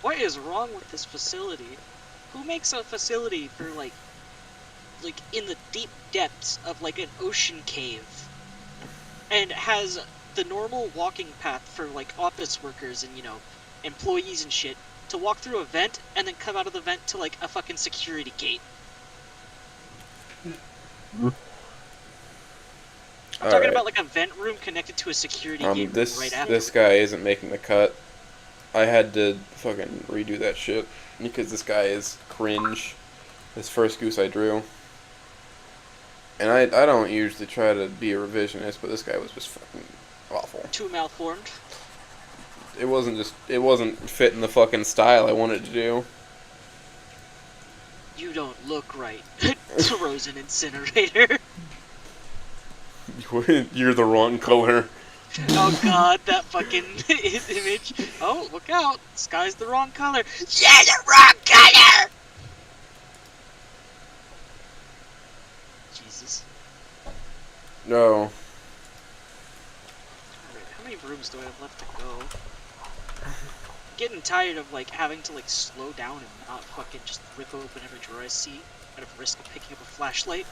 What is wrong with this facility? Who makes a facility for, like in the deep depths of, like, an ocean cave, and has the normal walking path for, like, office workers and, you know, employees and shit to walk through a vent and then come out of the vent to, like, a fucking security gate? I'm talking about, like, a vent room connected to a security gate right after. This guy isn't making the cut. I had to fucking redo that shit because this guy is cringe. This first goose I drew. And I don't usually try to be a revisionist, but this guy was just fucking awful. Too malformed. It wasn't fitting the fucking style I wanted to do. You don't look right. Throws an incinerator. You're the wrong color. Oh god, that fucking image. Oh, look out. Sky's the wrong color. Yeah, the wrong color! Jesus. No. Alright, how many rooms do I have left to go? I'm getting tired of, like, having to, like, slow down and not fucking just rip open every drawer I see out of risk of picking up a flashlight.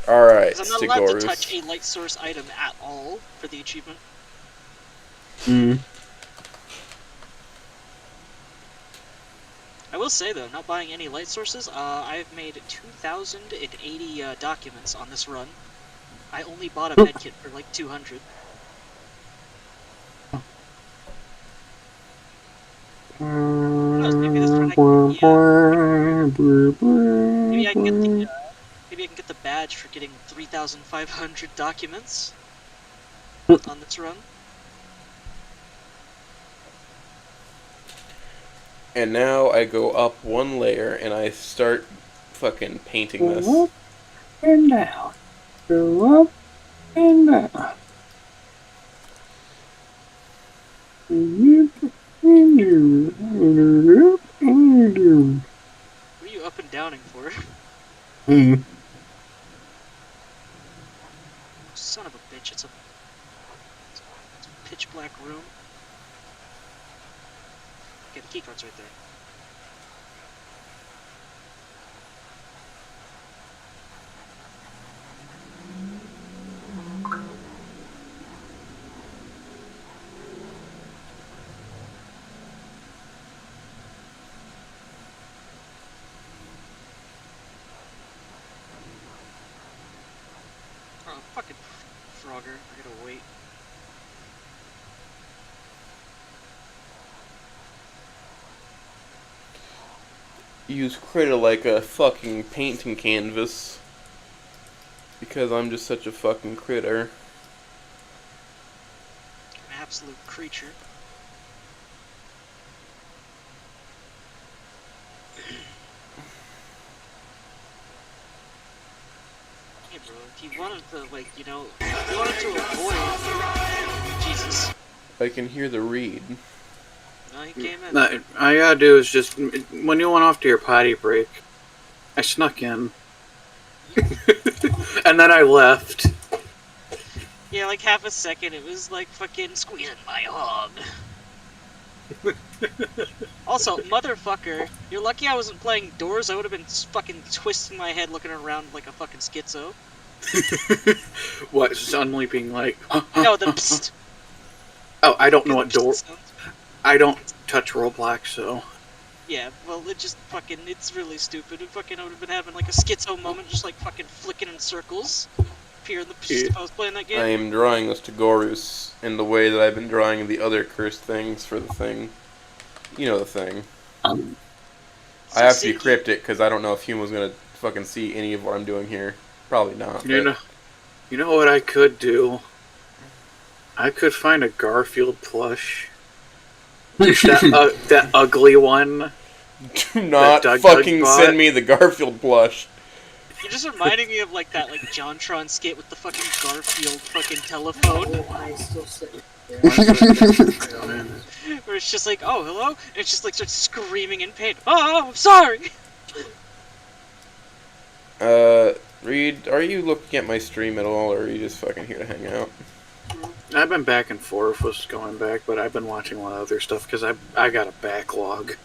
Alright, Because I'm not allowed to Stigorus. touch a light source item at all for the achievement. Hmm. I will say though, not buying any light sources, I've made 2,080 documents on this run. I only bought a medkit for like 200. Who knows, maybe this run I can, maybe I can get the maybe I can get the badge for getting 3,500 documents on this run. And now I go up one layer and I start fucking painting this. Go up and down. Go up and down. What are you up and downing for? Hmm. Son of a bitch, it's a pitch black room. Okay, the keycard's right there. Oh, fucking Frogger. I gotta wait. Use Critter like a fucking painting canvas. Because I'm just such a fucking critter. An absolute creature. Hey bro, if you wanted to, like, you know, if you wanted to avoid... Jesus. I can hear the reed. No, he came in. All you gotta do is just, when you went off to your potty break, I snuck in. And then I left. Yeah, like half a second, it was like fucking squeezing my hog. Also, motherfucker, you're lucky I wasn't playing Doors. I would have been fucking twisting my head looking around like a fucking schizo. What, suddenly being like... No, the psst. Oh, I don't know what Psst door... sound. I don't touch Roblox, so... Yeah, well, it just fucking, it's really stupid. It fucking, I would have been having like a schizo moment, just like fucking flicking in circles. Hearing the psst if I was playing that game. I am drawing this Tagorus in the way that I've been drawing the other cursed things for the thing. You know the thing. I have to be cryptic because I don't know if Humo's gonna fucking see any of what I'm doing here. Probably not. You know what I could do? I could find a Garfield plush. That ugly one. Do not fucking send me the Garfield plush. You're just reminding me of like that like JonTron skit with the fucking Garfield fucking telephone. Where it's just like, oh, hello? And it's just like starts screaming in pain. Oh, I'm sorry! Reed, are you looking at my stream at all, or are you just fucking here to hang out? I've been back and forth with going back, but I've been watching a lot of other stuff because I got a backlog.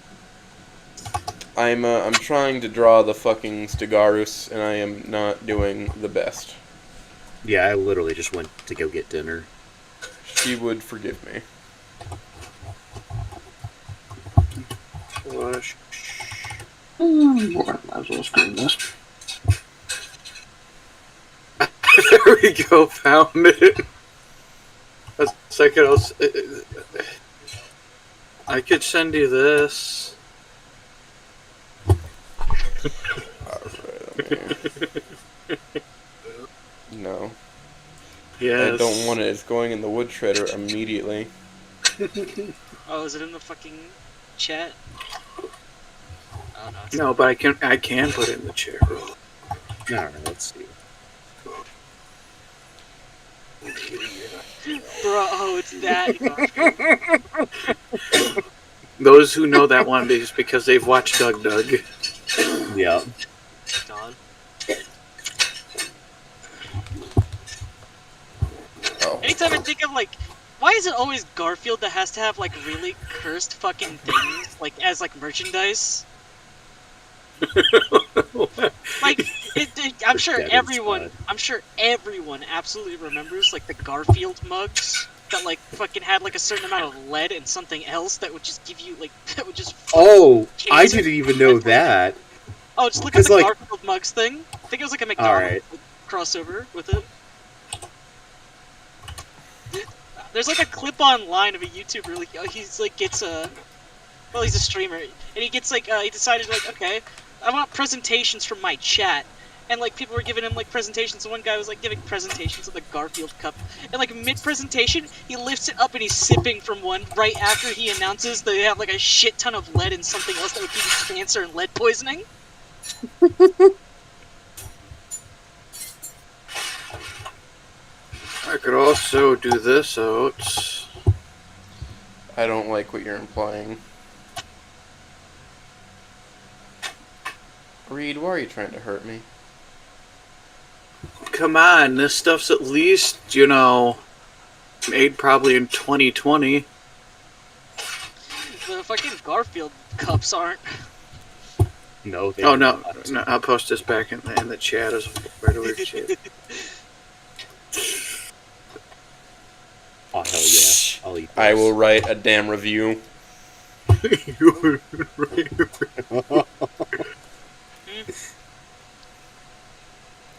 I'm trying to draw the fucking Stegarus, and I am not doing the best. Yeah, I literally just went to go get dinner. She would forgive me. Plush. Might as well screen this. There we go, found it. A second, I could send you this. Alright, I'm No. Yes. I don't want it. It's going in the wood shredder immediately. Oh, is it in the fucking chat? Oh no, it's No, but I can put it in the chair. Alright, let's see. Bro, it's that Garfield. Those who know that one is because they've watched Doug Doug. Yeah. God. Oh. Anytime I think of like, why is it always Garfield that has to have like really cursed fucking things like as like merchandise? Like, I'm sure Dead everyone, inside. I'm sure everyone absolutely remembers like the Garfield mugs that like fucking had like a certain amount of lead and something else that would just give you like that would just. Oh, I Jesus. didn't even know that. Oh, just look up 'Cause, the like- Garfield mugs thing. I think it was like a McDonald's crossover with it. There's like a clip online of a YouTuber. Like he's like gets a, well, he's a streamer, and he gets like he decided like, okay, I want presentations from my chat, and like people were giving him like presentations. So one guy was like giving presentations of the Garfield cup, and like mid presentation, he lifts it up and he's sipping from one right after he announces that they have like a shit ton of lead and something else that would give you cancer and lead poisoning. I could also do this out. I don't like what you're implying. Reed, why are you trying to hurt me? Come on, this stuff's at least, made probably in 2020. The fucking Garfield cups aren't. No, they Oh are no, not. no, I'll post this back in the chat as regular chat. Oh, hell yeah. I'll eat this. I will write a damn review.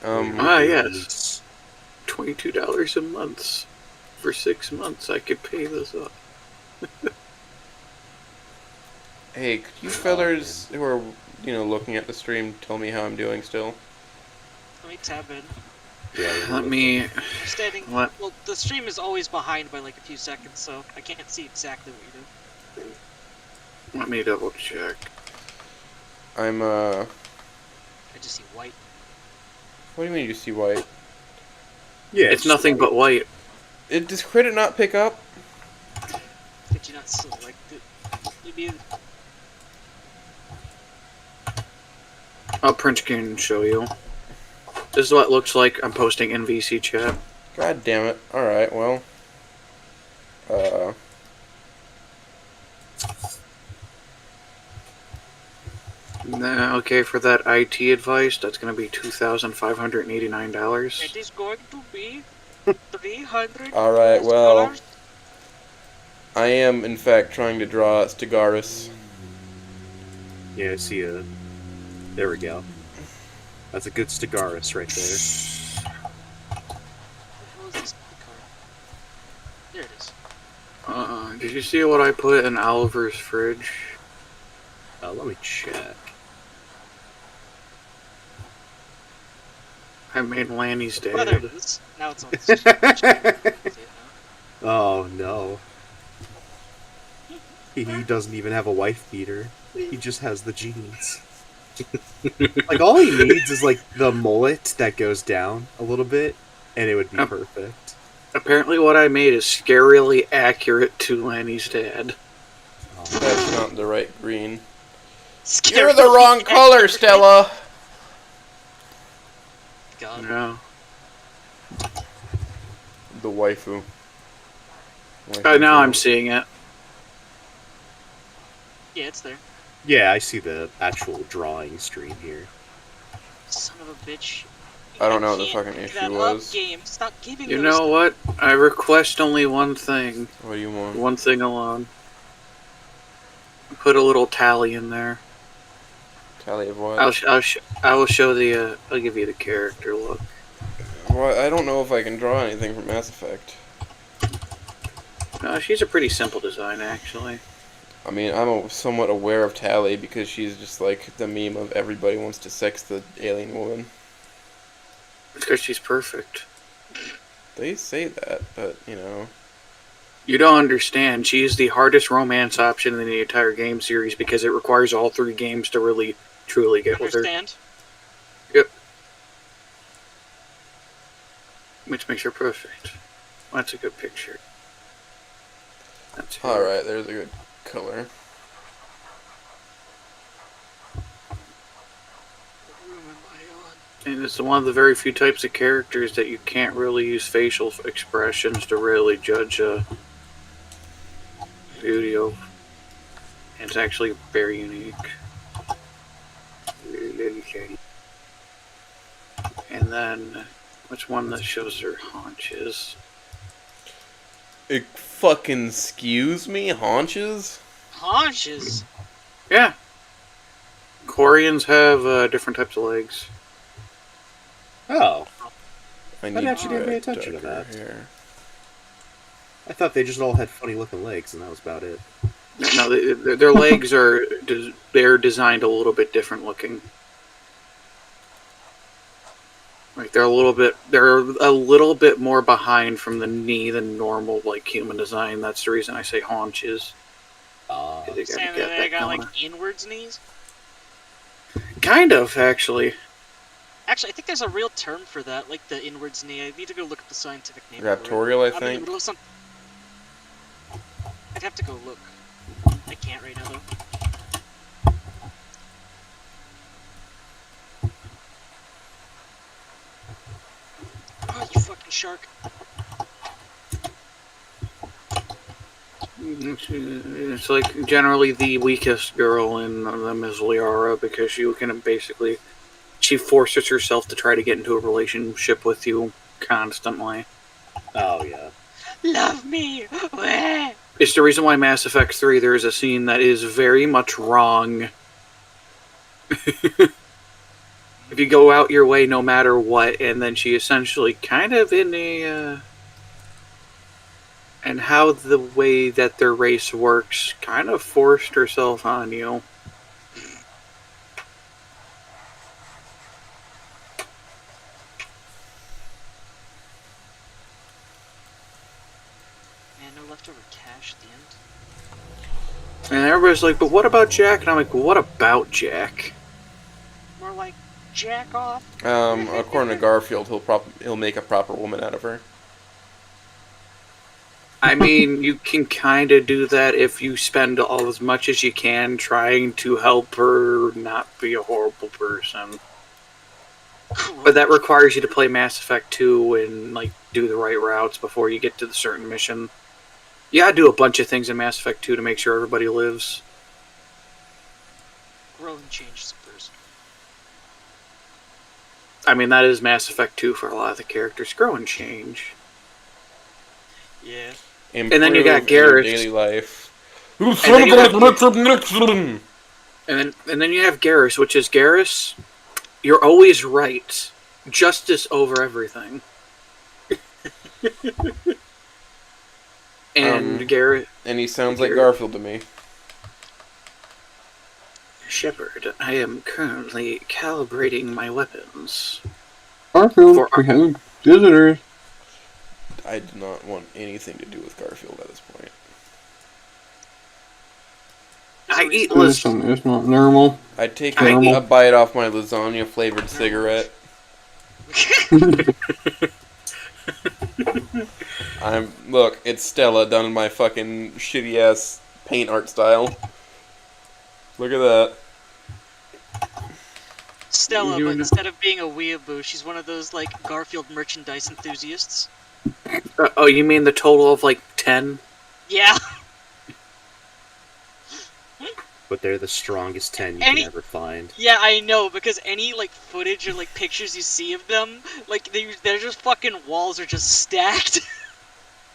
Yes. $22 a month. For 6 months, I could pay this off. Hey, could you fellers who are, looking at the stream tell me how I'm doing still? Let me tab in. Yeah, Let me. I'm standing. What? Well, the stream is always behind by like a few seconds, so I can't see exactly what you do. Let me double check. I'm, I just see white. what do you mean you see white? Yeah, It's nothing but white. Does credit not pick up? Did you not select it? Maybe. I'll print screen and show you. This is what it looks like. I'm posting in VC chat. God damn it. Alright, well. Nah, okay, for that IT advice, that's going to be $2,589. It is going to be $300. Alright, well. I am, in fact, trying to draw Stegaris. Yeah, I see it. There we go. That's a good Stegaris right there. What is this card? There it is. Did you see what I put in Oliver's fridge? Let me check. I made Lanny's Oh, there it dad. is. Now it's on the Oh no. He doesn't even have a wife beater. He just has the jeans. Like, all he needs is, like, the mullet that goes down a little bit, and it would be perfect. Apparently what I made is scarily accurate to Lanny's dad. That's not the right green. Scary. You're the wrong color, Stella! God. No. The waifu. Now I'm seeing it. Yeah, it's there. Yeah, I see the actual drawing screen here. Son of a bitch. I don't know what the Can't fucking pick issue that was. Up, game. Stop giving You those know what? I request only one thing. What do you want? One thing alone. Put a little tally in there. Tally of what? I will show the. I'll give you the character look. Well, I don't know if I can draw anything from Mass Effect. No, she's a pretty simple design actually. I mean, I'm somewhat aware of Tally because she's just like the meme of everybody wants to sex the alien woman. Because she's perfect. They say that, but, you know. You don't understand. She is the hardest romance option in the entire game series because it requires all 3 games to really, truly get with her. Understand? Yep. Which makes her perfect. That's a good picture. That's her. Alright, there's a good color. And it's one of the very few types of characters that you can't really use facial expressions to really judge a beauty of. And it's actually very unique. And then, which one that shows her haunches? Fucking excuse me? Haunches? Haunches? Yeah. Koreans have different types of legs. Oh, I actually didn't pay attention to darker that. hair. I thought they just all had funny looking legs, and that was about it. No, their legs are they're designed a little bit different looking. Like they're a little bit more behind from the knee than normal like human design. That's the reason I say haunches. They Saying that they got like inwards knees? Kind of, actually. Actually, I think there's a real term for that, like the inwards knee. I need to go look at the scientific name. Raptorial, I I'm in the think. middle of some... I'd have to go look. I can't right now, though. Oh, you fucking shark. It's like generally the weakest girl in them is Liara because you can basically... She forces herself to try to get into a relationship with you constantly. Oh, yeah. Love me! Wah! It's the reason why Mass Effect 3 there is a scene that is very much wrong. If you go out your way no matter what, and then she essentially kind of in a... and how the way that their race works kind of forced herself on you. Leftover cash at the end. And everybody's like, but what about Jack? And I'm like, well, what about Jack? More like jack off. According to Garfield, he'll make a proper woman out of her. I mean, you can kind of do that if you spend all as much as you can trying to help her not be a horrible person. But that requires you to play Mass Effect 2 and like do the right routes before you get to the certain mission. You gotta do a bunch of things in Mass Effect 2 to make sure everybody lives. Grow and change as a person. I mean, that is Mass Effect 2 for a lot of the characters. Grow and change. Yeah. Improve And then you got in your Garrus. daily life. And then you have Garrus, which is Garrus, you're always right. Justice over everything. And Garrett... And he sounds like Garfield to me. Shepard, I am currently calibrating my weapons. Garfield, we have visitors. I do not want anything to do with Garfield at this point. I eat It's not normal. I'd take a bite off my lasagna-flavored cigarette. Look, it's Stella done in my fucking shitty-ass paint art style. Look at that. Stella, but instead of being a weeaboo, she's one of those, like, Garfield merchandise enthusiasts. Oh, you mean the total of, like, 10? Yeah. But they're the strongest 10 you can ever find. Yeah, I know, because any, like, footage or, like, pictures you see of them, like, they're just fucking walls are just stacked.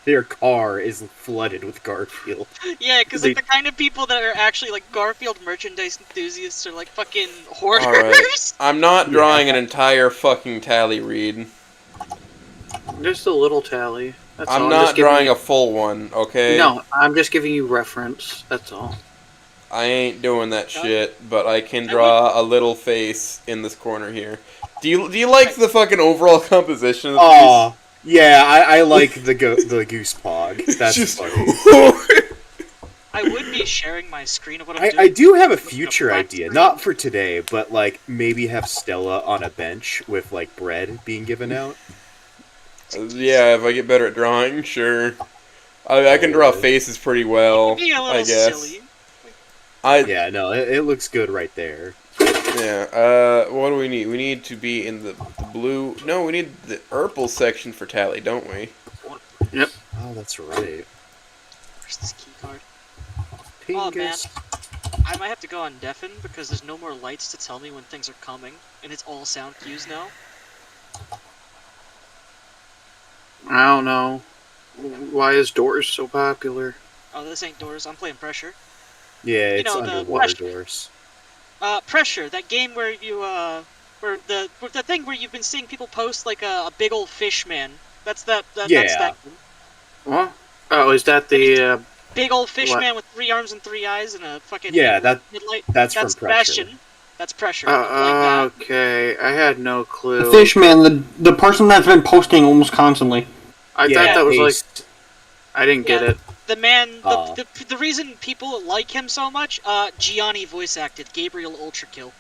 Their car is flooded with Garfield. Yeah, because, like, the kind of people that are actually, like, Garfield merchandise enthusiasts are, like, fucking hoarders. Alright. I'm not drawing an entire fucking tally read. Just a little tally. That's I'm all. not drawing a full one, okay? No, I'm just giving you reference. That's all. I ain't doing that Huh? shit, but I can I draw a little face in this corner here. Do you like the fucking overall composition of the Oh, yeah, I like the goose pog. piece? That's Just funny. I would be sharing my screen of what I'm I doing. do have a Like future front idea, screen. not for today, but like maybe have Stella on a bench with like bread being given out. Yeah, if I get better at drawing, sure. I can draw Totally. faces pretty You're well, being a I little guess. silly. I Yeah, no, it looks good right there. Yeah, what do we need? We need to be in the blue... No, we need the purple section for Tally, don't we? Yep. Oh, that's right. Where's this key card? Oh man, Tingus. I might have to go on deafen because there's no more lights to tell me when things are coming, and it's all sound cues now. I don't know. Why is Doors so popular? Oh, this ain't Doors. I'm playing Pressure. Yeah, You it's know, the underwater pressure. doors. Pressure. That game where you where the thing where you've been seeing people post like a big old fish man. That's that. That's Yeah. that game. What? Oh, is that the Big old fish What? man with 3 arms and 3 eyes and a fucking Yeah, midlight. that's from Pressure. Bastion. That's Pressure. I'm playing that. okay. I had no clue. The fish man, the person that's been posting almost constantly. I Yeah, thought that was like Haste. I didn't get Yeah. it. The man, Aw. the reason people like him so much, Gianni voice acted Gabriel Ultrakill.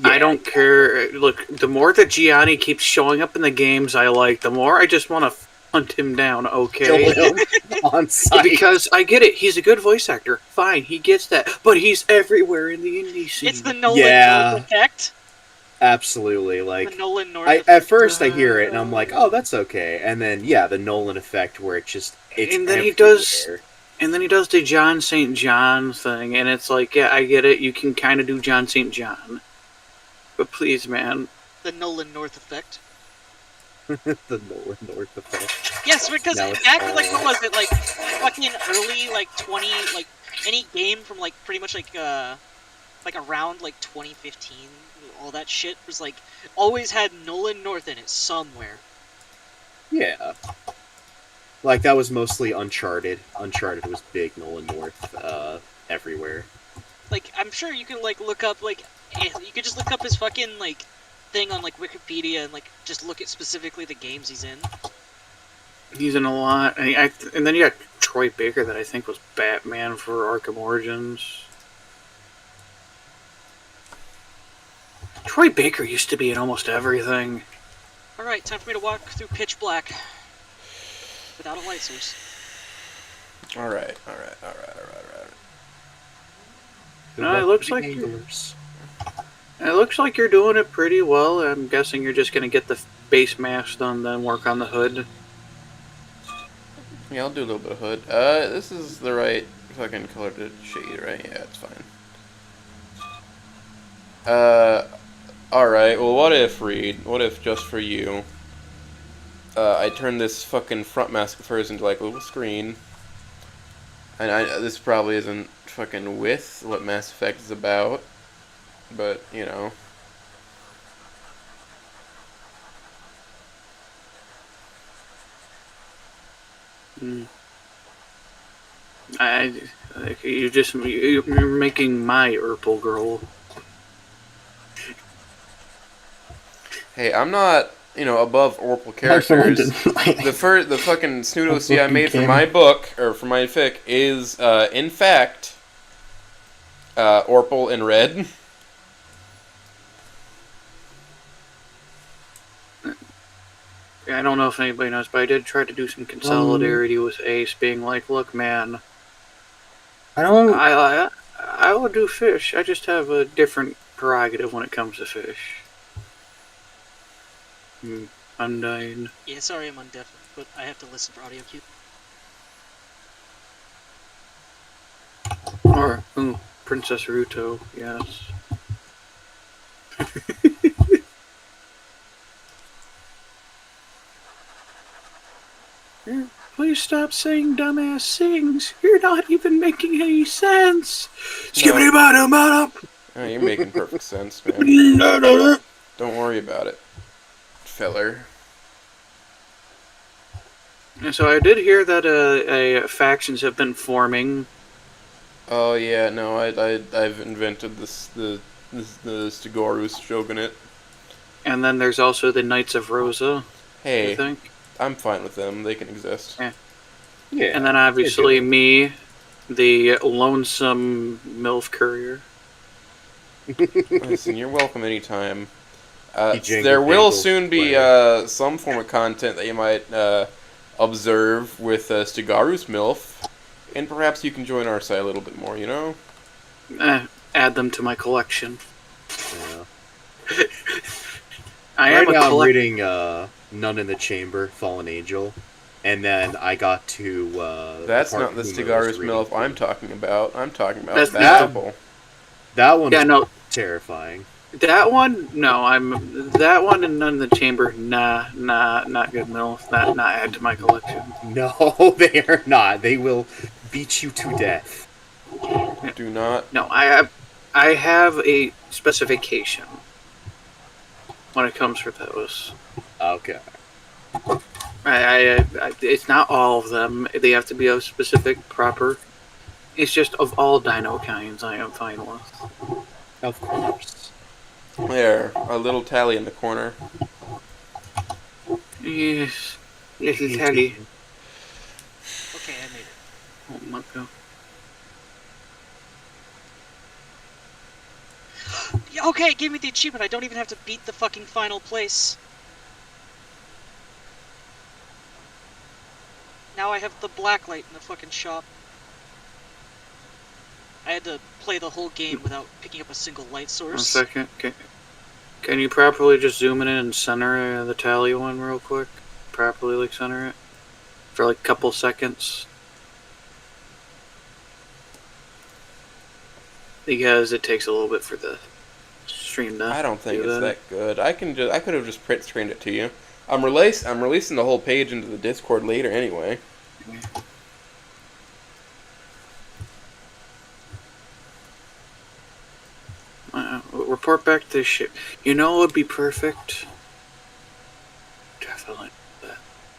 I don't care. Look, the more that Gianni keeps showing up in the games I like, the more I just want to hunt him down. Kill Okay. him on site. Because I get it, he's a good voice actor. Fine, he gets that. But he's everywhere in the indie scene. It's the Nolan Yeah. North effect. Absolutely, The like Nolan North at effect. first I hear it and I'm like, oh, that's okay, and then yeah, the Nolan effect where it's And then he everywhere. does- And then he does the John St. John thing, and it's like, yeah, I get it. You can kind of do John St. John. But please, man. The Nolan North effect. the Nolan North effect. Yes, because Now it's back all- like what was it like fucking early like 20 like any game from like pretty much like around like 2015 all that shit was like always had Nolan North in it somewhere. Yeah. Like that was mostly Uncharted. Uncharted was big Nolan North everywhere. Like I'm sure you can like look up like you could just look up his fucking like thing on like Wikipedia and like just look at specifically the games he's in. He's in a lot. And then you got Troy Baker, that I think was Batman for Arkham Origins. Troy Baker used to be in almost everything. Alright, time for me to walk through pitch black. Without a light source. Alright. No, it looks like it looks like you're doing it pretty well. I'm guessing you're just gonna get the base mask done, then work on the hood. Yeah, I'll do a little bit of hood. This is the right fucking color to shade, right? Yeah, it's fine. Alright, well what if, Reed, what if just for you, I turn this fucking front mask first into like a little screen, and this probably isn't fucking with what Mass Effect is about, but, you know. You're making my Urple girl. Hey, I'm not, above Orpal characters. The fucking Snoot OC I made for my book, or for my fic, is, in fact, Orpal in red. I don't know if anybody knows, but I did try to do some consolidarity with Ace, being like, "Look, man, I don't. I will do fish. I just have a different prerogative when it comes to fish." Undying. Yeah, sorry I'm undeaf, but I have to listen for audio cue. Or Princess Ruto, yes. Please stop saying dumbass things. You're not even making any sense. Skibbity bottom bottom. Oh, you're making perfect sense, man. Don't worry about it, feller. So I did hear that factions have been forming Oh yeah, no, I've invented the Stigorus Shogunate. And then there's also the Knights of Rosa, I Hey, think. I'm fine with them. They can exist. Yeah. Yeah. And then they're obviously good. me, the lonesome MILF courier. Listen, you're welcome anytime. He There jangle will jangle soon be swear. some form of content that you might observe with Stigaru's MILF, and perhaps you can join our side a little bit more, you know? Add them to my collection. Yeah. I Right am a now I'm collect. reading Nun in the Chamber, Fallen Angel, and then I got to the That's part not the Uma was Stigaru's reading MILF I'm through. talking about. I'm talking about That's that the- apple. That one's Yeah, no, terrifying. that one. No, I'm that one and None in the Chamber. Nah, not good MILF. Not add to my collection. No, they are not. They will beat you to death. Do not. No, I have a specification when it comes for those. Okay. It's not all of them. They have to be of specific, proper. It's just of all dino kinds, I am fine with. Of course. There, a little tally in the corner. Yes, this is Teddy. Okay, I made it. Oh my god. Yeah, okay, give me the achievement. I don't even have to beat the fucking final place. Now I have the black light in the fucking shop. I had to play the whole game without picking up a single light 1 source. second. Can you properly just zoom in and center the tally one real quick? Properly, like, center it? For, like, a couple seconds? Because it takes a little bit for the stream to I don't think do it's that good. I could have just print screened it to you. I'm releasing the whole page into the Discord later anyway. Report back to ship. You know what would be perfect? Definitely.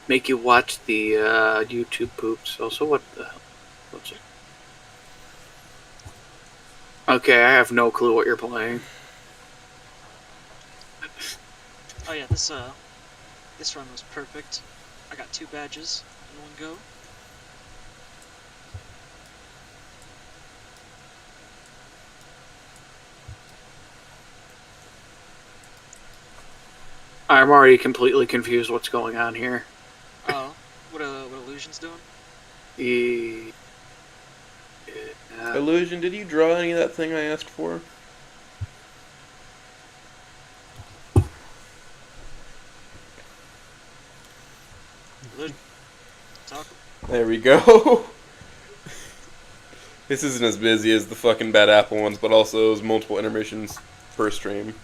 Make you watch the YouTube poops. Also, what the hell? What's it? Okay, I have no clue what you're playing. Oh yeah, this run was perfect. I got 2 badges in one go. I'm already completely confused what's going on here. Oh, what Illusion's doing? Illusion, did you draw any of that thing I asked for? Illusion. Talk. There we go. This isn't as busy as the fucking Bad Apple ones, but also there's multiple intermissions per stream.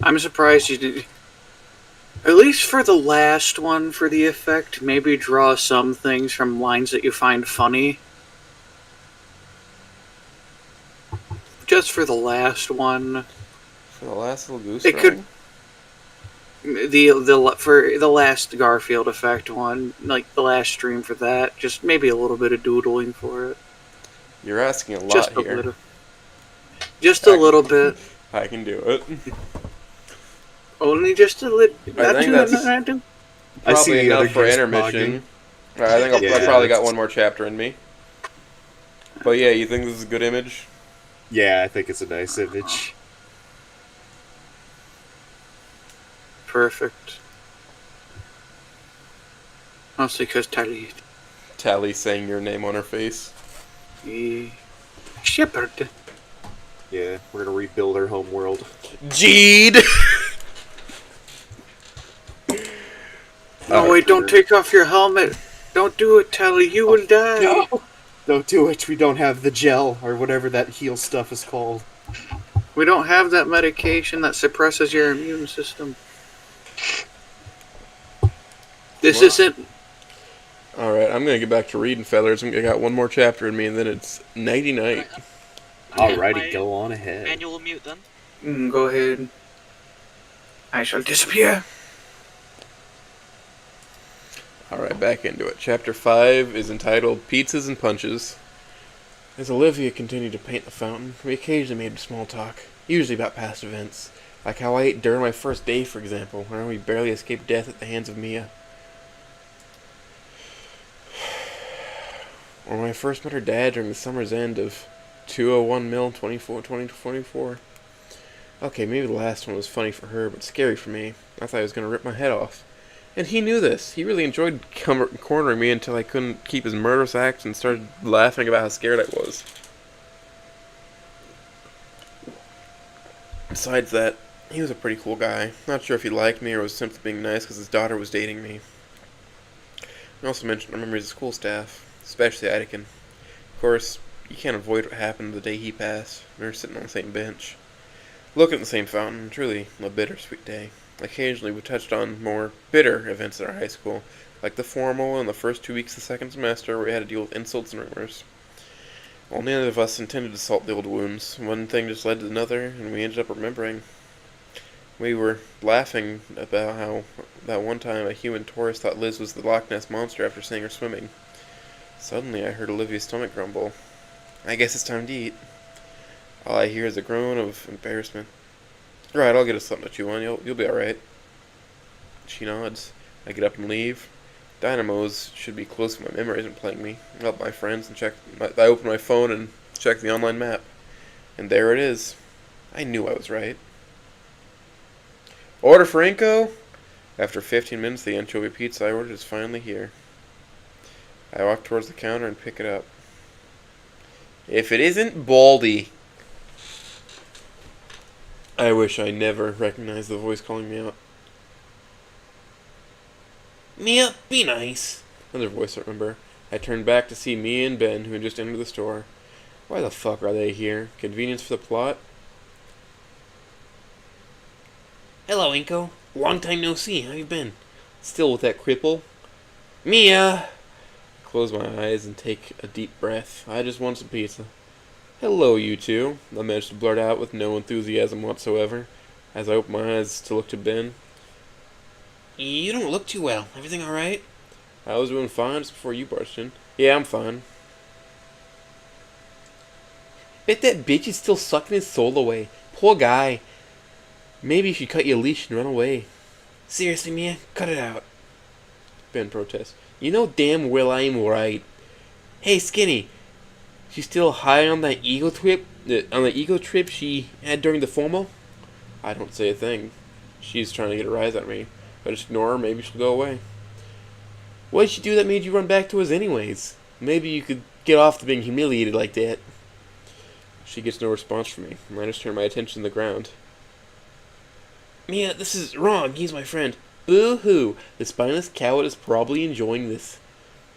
I'm surprised you did. At least for the last one, for the effect, maybe draw some things from lines that you find funny. Just for the last one. For the last little goose It could- drawing? For the last Garfield effect one, like the last stream for that, just maybe a little bit of doodling for it. You're asking a lot Just a here. little. Just a little bit. I can do it. Only just a little. I think that's- Not too. I see Probably the other enough for goose intermission. I think I Yeah, probably got that's- one more chapter in me. But yeah, you think this is a good image? Yeah, I think it's a nice image. Perfect. Mostly because Tally. Tally saying your name on her face. Shepherd. Yeah, we're gonna rebuild our home world. Jeed! Oh wait, don't take off your helmet. Don't do it, Tally. You will die. No! Don't do it. We don't have the gel or whatever that heal stuff is called. We don't have that medication that suppresses your immune system. This What? isn't. Alright, I'm gonna get back to reading, fellers. I got one more chapter in me, and then it's nighty night. Alrighty, My go on ahead. Manual mute then. Go ahead. I shall disappear. Alright, back into it. Chapter 5 is entitled Pizzas and Punches. As Olivia continued to paint the fountain, we occasionally made small talk, usually about past events, like how I ate during my first day, for example, or how we barely escaped death at the hands of Mia. Or when I first met her dad during the summer's end of 201 mil 2024. Okay, maybe the last one was funny for her, but scary for me. I thought he was going to rip my head off. And he knew this. He really enjoyed cornering me until I couldn't keep his murderous acts and started laughing about how scared I was. Besides that, he was a pretty cool guy. Not sure if he liked me or was simply being nice because his daughter was dating me. I also mentioned our memories of school staff, especially Attican. Of course, you can't avoid what happened the day he passed. We were sitting on the same bench, looking at the same fountain. Truly a bittersweet day. Occasionally we touched on more bitter events at our high school, like the formal and the first 2 weeks of the second semester where we had to deal with insults and rumors. While neither of us intended to salt the old wounds, one thing just led to another, and we ended up remembering. We were laughing about how that one time a human tourist thought Liz was the Loch Ness Monster after seeing her swimming. Suddenly I heard Olivia's stomach grumble. I guess it's time to eat. All I hear is a groan of embarrassment. Right, I'll get us something to chew on. You'll be alright. She nods. I get up and leave. Dynamos should be close if my memory isn't playing me. I help my friends and I open my phone and check the online map. And there it is. I knew I was right. Order Franco? After 15 minutes, the anchovy pizza I ordered is finally here. I walk towards the counter and pick it up. If it isn't Baldy. I wish I never recognized the voice calling me out. Mia, be nice. Another voice I remember. I turned back to see Mia and Ben, who had just entered the store. Why the fuck are they here? Convenience for the plot? Hello, Inko. Long time no see. How you been? Still with that cripple? Mia! I close my eyes and take a deep breath. I just want some pizza. Hello, you two. I managed to blurt out with no enthusiasm whatsoever, as I open my eyes to look to Ben. You don't look too well. Everything alright? I was doing fine just before you barged in. Yeah, I'm fine. Bet that bitch is still sucking his soul away. Poor guy. Maybe you should cut your leash and run away. Seriously, Mia? Cut it out. Ben protests. You know damn well I'm right. Hey, Skinny. She's still high on that ego trip? On the ego trip she had during the formal? I don't say a thing. She's trying to get a rise out of me. If I just ignore her, maybe she'll go away. What did she do that made you run back to us anyways? Maybe you could get off to being humiliated like that. She gets no response from me. I just turn my attention to the ground. Mia, this is wrong. He's my friend. Boo-hoo. The spineless coward is probably enjoying this.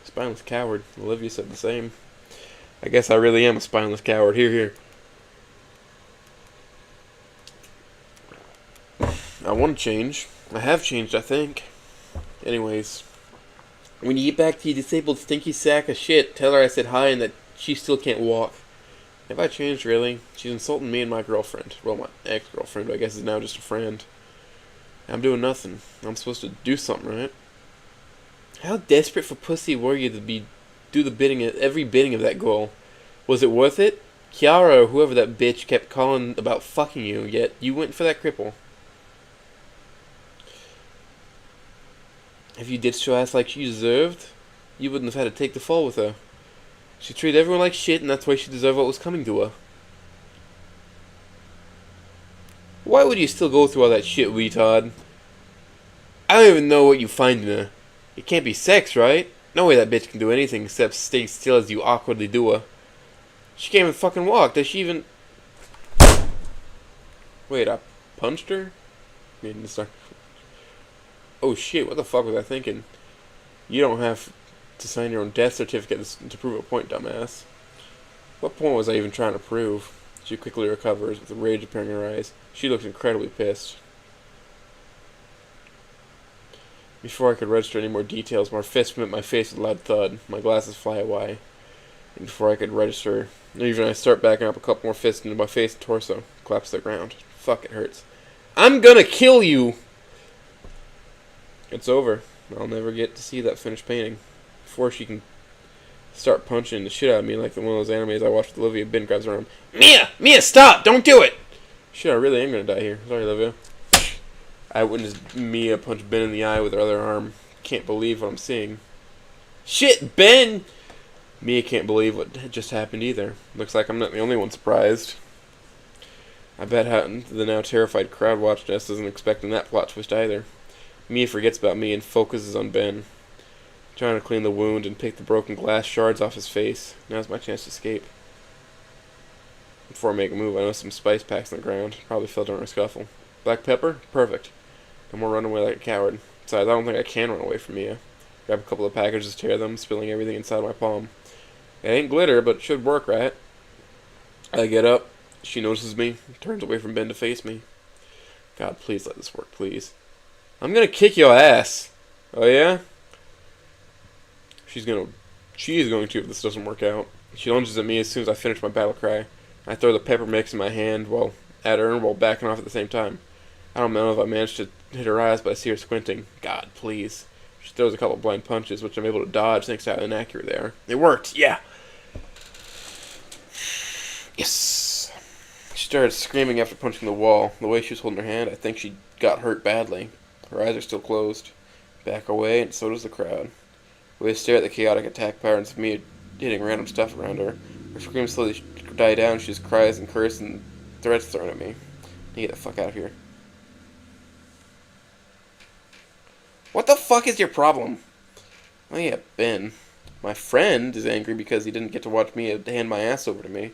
Spineless coward. Olivia said the same. I guess I really am a spineless coward. Here. I want to change. I have changed, I think. Anyways. When you get back to your disabled stinky sack of shit, tell her I said hi and that she still can't walk. Have I changed, really? She's insulting me and my girlfriend. Well, my ex-girlfriend, but I guess is now just a friend. I'm doing nothing. I'm supposed to do something, right? How desperate for pussy were you to do the bidding, every bidding of that girl? Was it worth it? Kiara or whoever that bitch kept calling about fucking you, yet you went for that cripple. If you ditched your ass like she deserved, you wouldn't have had to take the fall with her. She treated everyone like shit, and that's why she deserved what was coming to her. Why would you still go through all that shit, retard? I don't even know what you find in her. It can't be sex, right? No way that bitch can do anything except stay still as you awkwardly do her. She can't even fucking walk. Does she even... Wait, I punched her? Oh shit, what the fuck was I thinking? You don't have to sign your own death certificate to prove a point, dumbass. What point was I even trying to prove? She quickly recovers, with rage appearing in her eyes. She looks incredibly pissed. Before I could register any more details, my fist met my face with a loud thud. My glasses fly away. And before I could register, even I start backing up a couple more fists into my face and torso. Collapse to the ground. Fuck, it hurts. I'm gonna kill you! It's over. I'll never get to see that finished painting. Before she can start punching the shit out of me like one of those animes I watched with Olivia. Ben grabs her arm. Mia, stop! Don't do it! Shit, I really am gonna die here. Sorry, Olivia. I witnessed Mia punch Ben in the eye with her other arm. Can't believe what I'm seeing. Shit, Ben! Mia can't believe what just happened either. Looks like I'm not the only one surprised. I bet the now terrified crowd watching us isn't expecting that plot twist either. Mia forgets about me and focuses on Ben, trying to clean the wound and pick the broken glass shards off his face. Now's my chance to escape. Before I make a move, I notice some spice packs on the ground. Probably fell during a scuffle. Black pepper? Perfect. No more running away like a coward. Besides, I don't think I can run away from Mia. Grab a couple of packages, tear them, spilling everything inside my palm. It ain't glitter, but it should work, right? I get up. She notices me, turns away from Ben to face me. God, please let this work, please. I'm gonna kick your ass. Oh yeah? She is going to if this doesn't work out. She lunges at me as soon as I finish my battle cry. I throw the pepper mix in my hand at her while backing off at the same time. I don't know if I managed to hit her eyes, but I see her squinting. God, please. She throws a couple blind punches, which I'm able to dodge thanks to how inaccurate they are. It worked, yeah. Yes. She started screaming after punching the wall. The way she was holding her hand, I think she got hurt badly. Her eyes are still closed. Back away, and so does the crowd. We stare at the chaotic attack patterns of me hitting random stuff around her. Her screams slowly die down. She just cries and curses and threats thrown at me. I need to get the fuck out of here. What the fuck is your problem? Oh yeah, Ben. My friend is angry because he didn't get to watch me hand my ass over to me.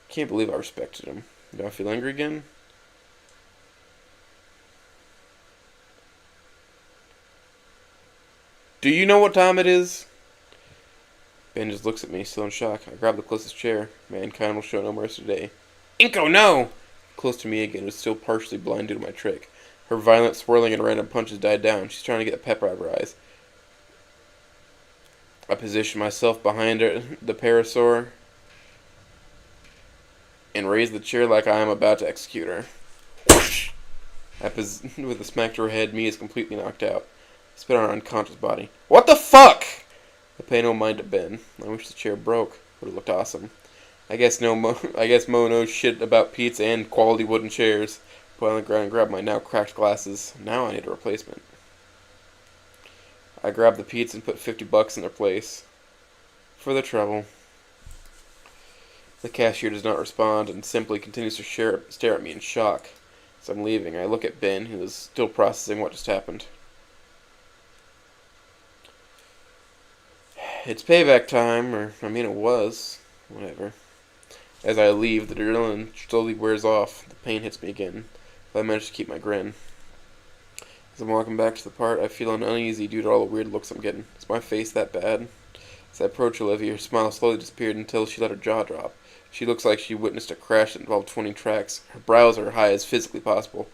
Can't believe I respected him. Do I feel angry again? Do you know what time it is? Ben just looks at me, still in shock. I grab the closest chair. Mankind will show no mercy today. Inko, no! Close to me again, who's still partially blind due to my trick. Her violent swirling and random punches died down. She's trying to get the pepper out of her eyes. I position myself behind her, the parasaur, and raise the chair like I am about to execute her. With a smack to her head, Mia is completely knocked out. I spit on her unconscious body. What the fuck? I pay no mind to Ben. I wish the chair broke. Would have looked awesome. I guess Mo knows shit about pizza and quality wooden chairs. Put on the ground and grab my now cracked glasses. Now I need a replacement. I grab the pizza and put $50 in their place. For the trouble. The cashier does not respond and simply continues to stare at me in shock. As I'm leaving, I look at Ben, who is still processing what just happened. It's payback time, it was. Whatever. As I leave, the adrenaline slowly wears off. The pain hits me again, but I manage to keep my grin. As I'm walking back to the part, I feel uneasy due to all the weird looks I'm getting. Is my face that bad? As I approach Olivia, her smile slowly disappeared until she let her jaw drop. She looks like she witnessed a crash that involved 20 tracks. Her brows are high as physically possible.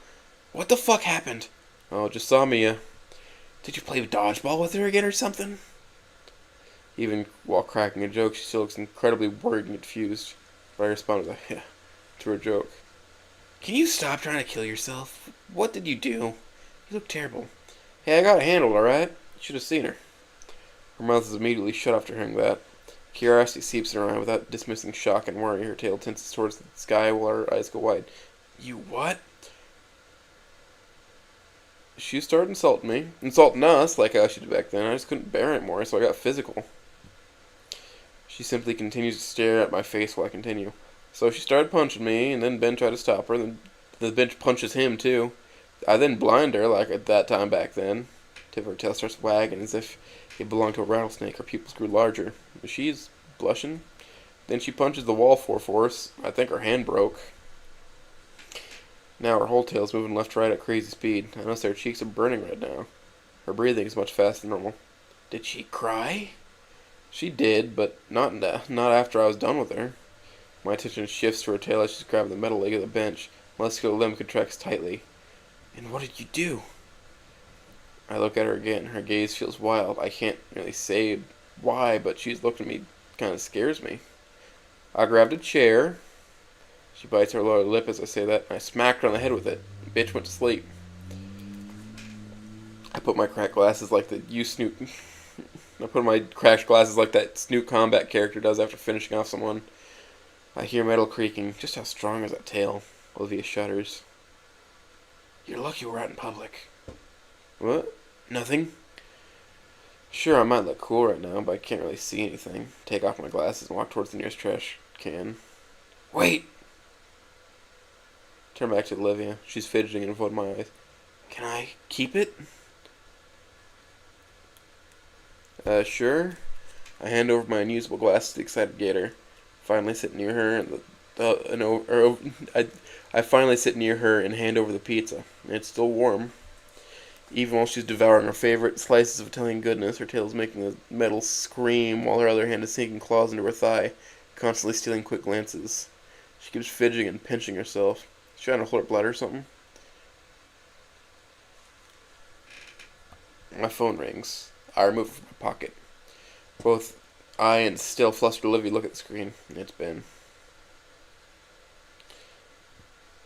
What the fuck happened? Oh, just saw Mia. Did you play dodgeball with her again or something? Even while cracking a joke, she still looks incredibly worried and confused. But I respond with a yeah to her joke. Can you stop trying to kill yourself? What did you do? You look terrible. Hey, I got it handled, alright? You should have seen her. Her mouth is immediately shut after hearing that. Curiosity seeps in her eye without dismissing shock and worry. Her tail tints towards the sky while her eyes go wide. You what? She started insulting us like how she did back then. I just couldn't bear it more, so I got physical. She simply continues to stare at my face while I continue. So she started punching me, and then Ben tried to stop her, and then the bench punches him too. I then blind her like at that time back then. Tip of her tail starts wagging as if it belonged to a rattlesnake. Her pupils grew larger. She's blushing. Then she punches the wall full force. I think her hand broke. Now her whole tail's moving left to right at crazy speed. I notice her cheeks are burning red now. Her breathing is much faster than normal. Did she cry? She did, but not after I was done with her. My attention shifts to her tail as she's grabbing the metal leg of the bench. My muscular limb contracts tightly. And what did you do? I look at her again. Her gaze feels wild. I can't really say why, but she's looking at me kind of scares me. I grabbed a chair. She bites her lower lip as I say that, and I smacked her on the head with it. The bitch went to sleep. I put my cracked glasses like the you snoot I put on my crash glasses like that Snoot Combat character does after finishing off someone. I hear metal creaking. Just how strong is that tail? Olivia shudders. You're lucky we're out in public. What? Nothing? Sure, I might look cool right now, but I can't really see anything. Take off my glasses and walk towards the nearest trash can. Wait! Turn back to Olivia. She's fidgeting and avoiding my eyes. Can I keep it? Sure. I hand over my unusable glasses to the excited Gator. Finally sit near her I finally sit near her and hand over the pizza. It's still warm. Even while she's devouring her favorite slices of Italian goodness, her tail is making the metal scream while her other hand is sinking claws into her thigh, constantly stealing quick glances. She keeps fidgeting and pinching herself. She's trying to hold her blood or something. My phone rings. I remove it from my pocket. Both I and still flustered Olivia look at the screen. It's Ben.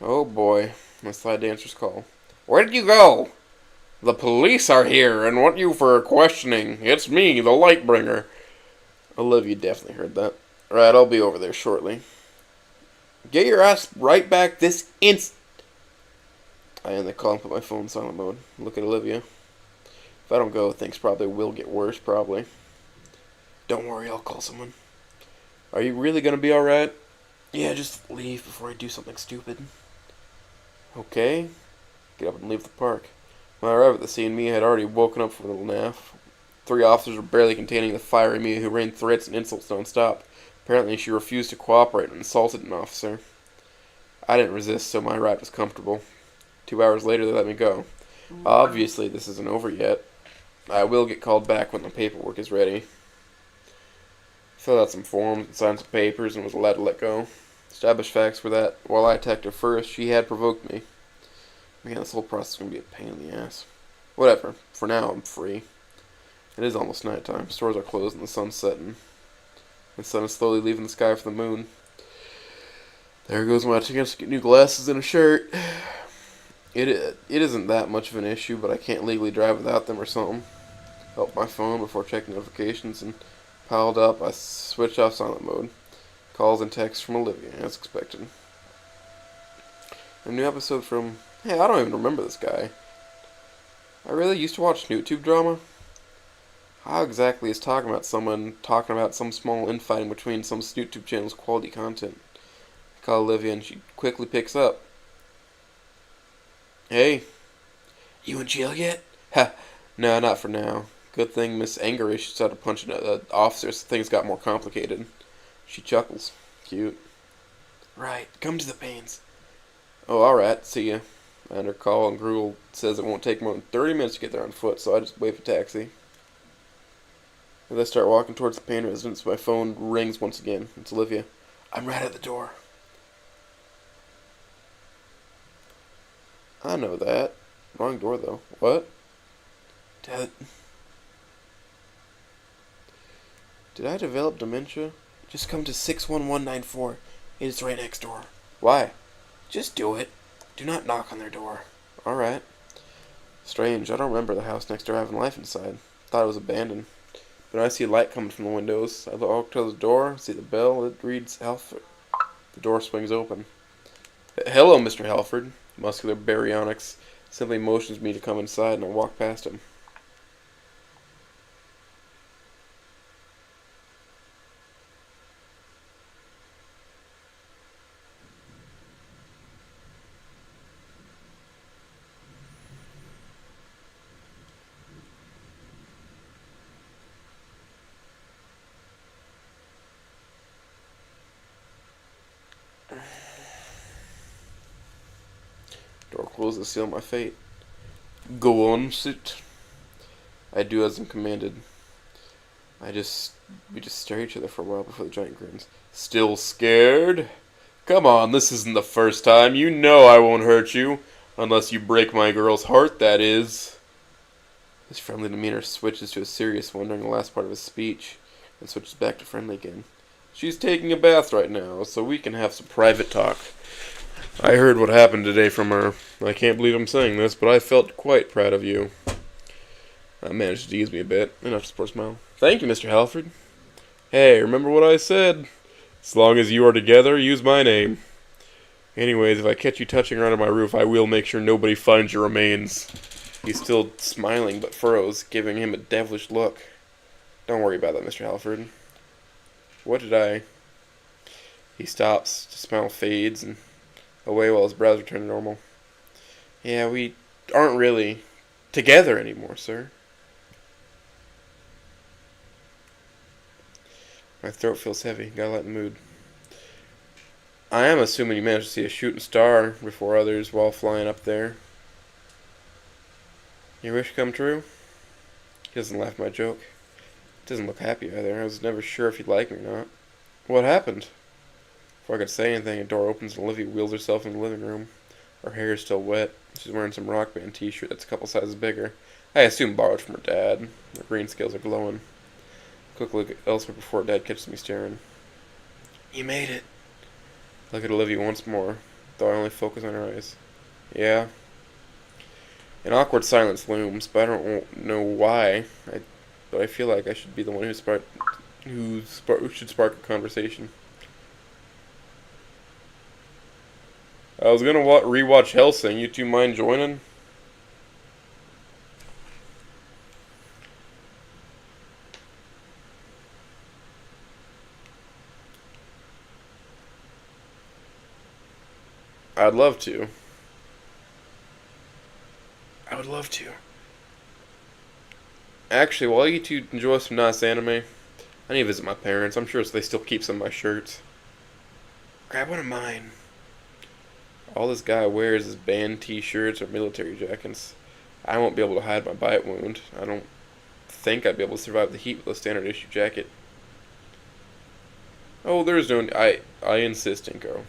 Oh boy. My slide dancer's call. Where did you go? The police are here and want you for questioning. It's me, the Lightbringer. Olivia definitely heard that. Right, I'll be over there shortly. Get your ass right back this instant. I end the call and put my phone in silent mode. Look at Olivia. If I don't go, things probably will get worse, probably. Don't worry, I'll call someone. Are you really gonna be alright? Yeah, just leave before I do something stupid. Okay. Get up and leave the park. When I arrived at the scene, Mia had already woken up from a little nap. 3 officers were barely containing the fiery Mia who rained threats and insults non-stop. Apparently she refused to cooperate and insulted an officer. I didn't resist, so my ride was comfortable. 2 hours later, they let me go. Obviously, this isn't over yet. I will get called back when the paperwork is ready. Filled out some forms and signed some papers and was allowed to let go. Established facts were that, while I attacked her first, she had provoked me. Man, this whole process is going to be a pain in the ass. Whatever. For now, I'm free. It is almost nighttime. Stores are closed and the sun's setting. The sun is slowly leaving the sky for the moon. There goes my chance to get new glasses and a shirt. It isn't that much of an issue, but I can't legally drive without them or something. Help my phone before checking notifications and piled up. I switched off silent mode. Calls and texts from Olivia, as expected. A new episode from... Hey, I don't even remember this guy. I really used to watch YouTube drama. How exactly is talking about some small infighting between some YouTube channel's quality content? I call Olivia and she quickly picks up. Hey. You in jail yet? Ha. No, not for now. Good thing Miss Angerish started punching officers so things got more complicated. She chuckles. Cute. Right, come to the pains. Oh, alright, see ya. I end her call and Gruel says it won't take more than 30 minutes to get there on foot, so I just wave a taxi. As I start walking towards the Payne residence, my phone rings once again. It's Olivia. I'm right at the door. I know that. Wrong door, though. What? Did I develop dementia? Just come to 61194. It is right next door. Why? Just do it. Do not knock on their door. Alright. Strange, I don't remember the house next door having life inside. Thought it was abandoned. But I see light coming from the windows. I walk to the door, see the bell, it reads Halford. The door swings open. Hello, Mr. Halford. Muscular baryonyx simply motions me to come inside and I walk past him. Door closes, seal my fate. Go on, sit. I do as I'm commanded. We just stare at each other for a while before the giant grins. Still scared? Come on, this isn't the first time. You know I won't hurt you. Unless you break my girl's heart, that is. His friendly demeanor switches to a serious one during the last part of his speech, and switches back to friendly again. She's taking a bath right now, so we can have some private talk. I heard what happened today from her. I can't believe I'm saying this, but I felt quite proud of you. That managed to ease me a bit. Enough to support a smile. Thank you, Mr. Halford. Hey, remember what I said? As long as you are together, use my name. Anyways, if I catch you touching around on my roof, I will make sure nobody finds your remains. He's still smiling, but furrows, giving him a devilish look. Don't worry about that, Mr. Halford. What did I... He stops, the smile fades, and away while his brows return to normal. Yeah, we aren't really together anymore, sir. My throat feels heavy. Gotta lighten the mood. I am assuming you managed to see a shooting star before others while flying up there. Your wish come true? He doesn't laugh at my joke. Doesn't look happy either. I was never sure if he'd like me or not. What happened? Before I could say anything, a door opens and Olivia wheels herself in the living room. Her hair is still wet. She's wearing some Rock Band t-shirt that's a couple sizes bigger. I assume borrowed from her dad. Her green scales are glowing. Quick look elsewhere before Dad catches me staring. You made it. Look at Olivia once more, though I only focus on her eyes. Yeah. An awkward silence looms, but I don't know why. But I feel like I should be the one who should spark a conversation. I was gonna rewatch Hellsing. You two mind joining? I'd love to. I would love to. Actually, while you two enjoy some nice anime, I need to visit my parents. I'm sure they still keep some of my shirts. Grab one of mine. All this guy wears is band t-shirts or military jackets. I won't be able to hide my bite wound. I don't think I'd be able to survive the heat with a standard issue jacket. Oh, there's no... I insist, Inko.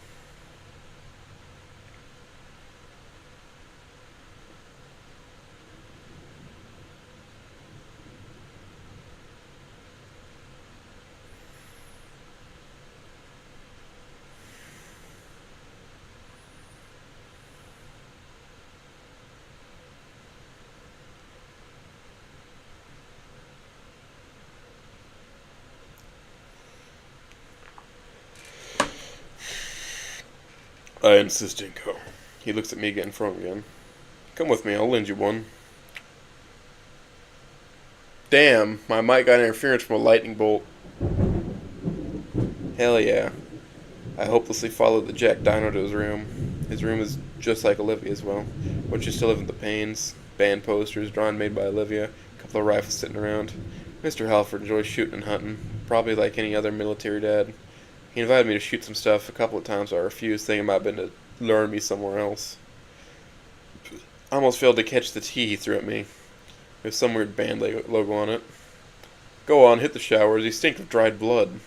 I insist, Inko. He looks at me getting from again. Come with me, I'll lend you one. Damn, my mic got interference from a lightning bolt. Hell yeah. I hopelessly followed the Jack Dino to his room. His room is just like Olivia's, well, but she's still living the pains. Band posters, drawn made by Olivia, a couple of rifles sitting around. Mr. Halford enjoys shooting and hunting, probably like any other military dad. He invited me to shoot some stuff a couple of times. I refused, thinking it might have been to lure me somewhere else. I almost failed to catch the tea he threw at me. There's some weird band logo on it. Go on, hit the showers. They stink of dried blood.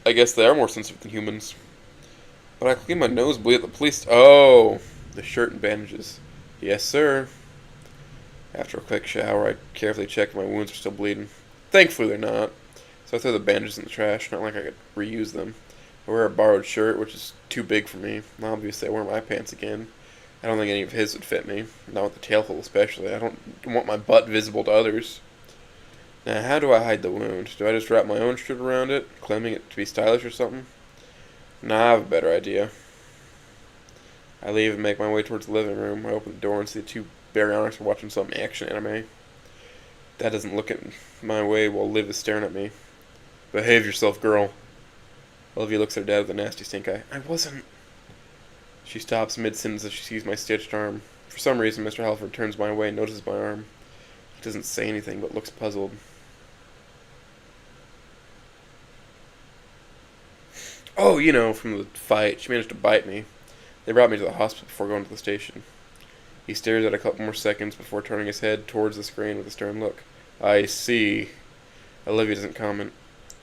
I guess they are more sensitive than humans. But I cleaned my nosebleed at the police. Oh, the shirt and bandages. Yes, sir. After a quick shower, I carefully checked if my wounds are still bleeding. Thankfully, they're not. So I throw the bandages in the trash, not like I could reuse them. I wear a borrowed shirt, which is too big for me. Obviously, I wear my pants again. I don't think any of his would fit me. Not with the tail hole especially. I don't want my butt visible to others. Now, how do I hide the wound? Do I just wrap my own shirt around it, claiming it to be stylish or something? Nah, I have a better idea. I leave and make my way towards the living room. I open the door and see the two baryonyx are watching some action anime. Dad doesn't look at my way while Liv is staring at me. Behave yourself, girl. Olivia looks at her dad with a nasty stink eye. I wasn't. She stops mid-sentence as she sees my stitched arm. For some reason, Mr. Halford turns my way and notices my arm. He doesn't say anything, but looks puzzled. Oh, you know, from the fight. She managed to bite me. They brought me to the hospital before going to the station. He stares at a couple more seconds before turning his head towards the screen with a stern look. I see. Olivia doesn't comment.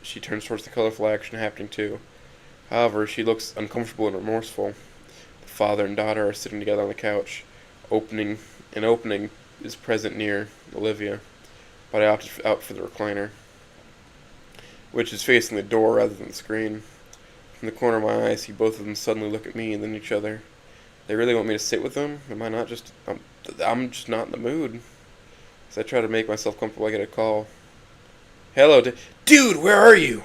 She turns towards the colorful action happening too. However, she looks uncomfortable and remorseful. The father and daughter are sitting together on the couch. An opening is present near Olivia, but I opted out for the recliner, which is facing the door rather than the screen. From the corner of my eye, I see both of them suddenly look at me and then each other. They really want me to sit with them? Am I not just... I'm just not in the mood. As I try to make myself comfortable, I get a call. Hello, dude, where are you?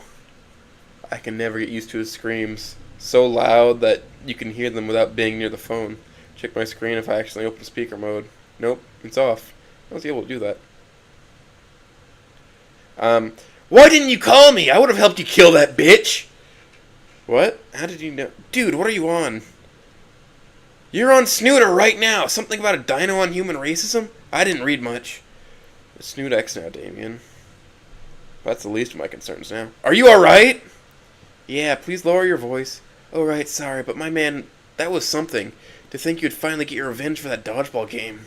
I can never get used to his screams. So loud that you can hear them without being near the phone. Check my screen if I accidentally open speaker mode. Nope, it's off. I was able to do that. Why didn't you call me? I would have helped you kill that bitch. What? How did you know? Dude, what are you on? You're on Snooter right now. Something about a dino on human racism? I didn't read much. It's Snoot X now, Damien. That's the least of my concerns now. Are you alright? Yeah, please lower your voice. Oh, right, sorry, but my man, that was something. To think you'd finally get your revenge for that dodgeball game.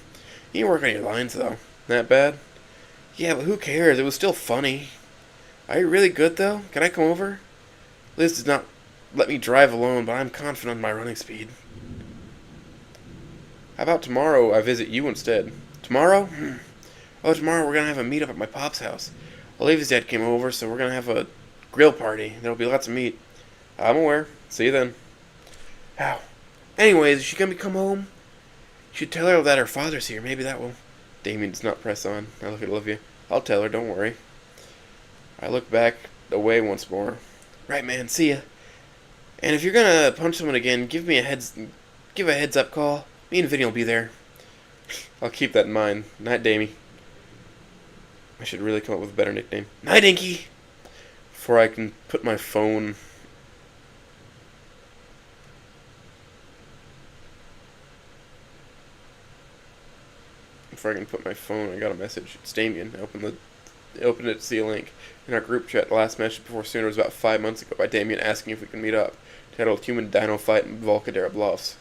You didn't work on your lines, though. That bad? Yeah, but who cares? It was still funny. Are you really good, though? Can I come over? Liz does not let me drive alone, but I'm confident in my running speed. How about tomorrow I visit you instead? Tomorrow? Oh, tomorrow we're going to have a meetup at my pop's house. Olivia's dad came over, so we're going to have a grill party. There'll be lots of meat. I'm aware. See you then. Ow. Anyways, is she going to come home? You should tell her that her father's here. Maybe that will... Damien does not press on. I look at Olivia. I'll tell her, don't worry. I look back away once more. Right, man. See ya. And if you're going to punch someone again, give a heads up call. Me and Vinny will be there. I'll keep that in mind. Night, Damie. I should really come up with a better nickname. Night, Inky! Before I can put my phone... I got a message. It's Damien. I opened it to see a link. In our group chat, the last message before Sooner was about 5 months ago by Damien asking if we could meet up. Titled Human Dino Fight in Volcadera Bluffs.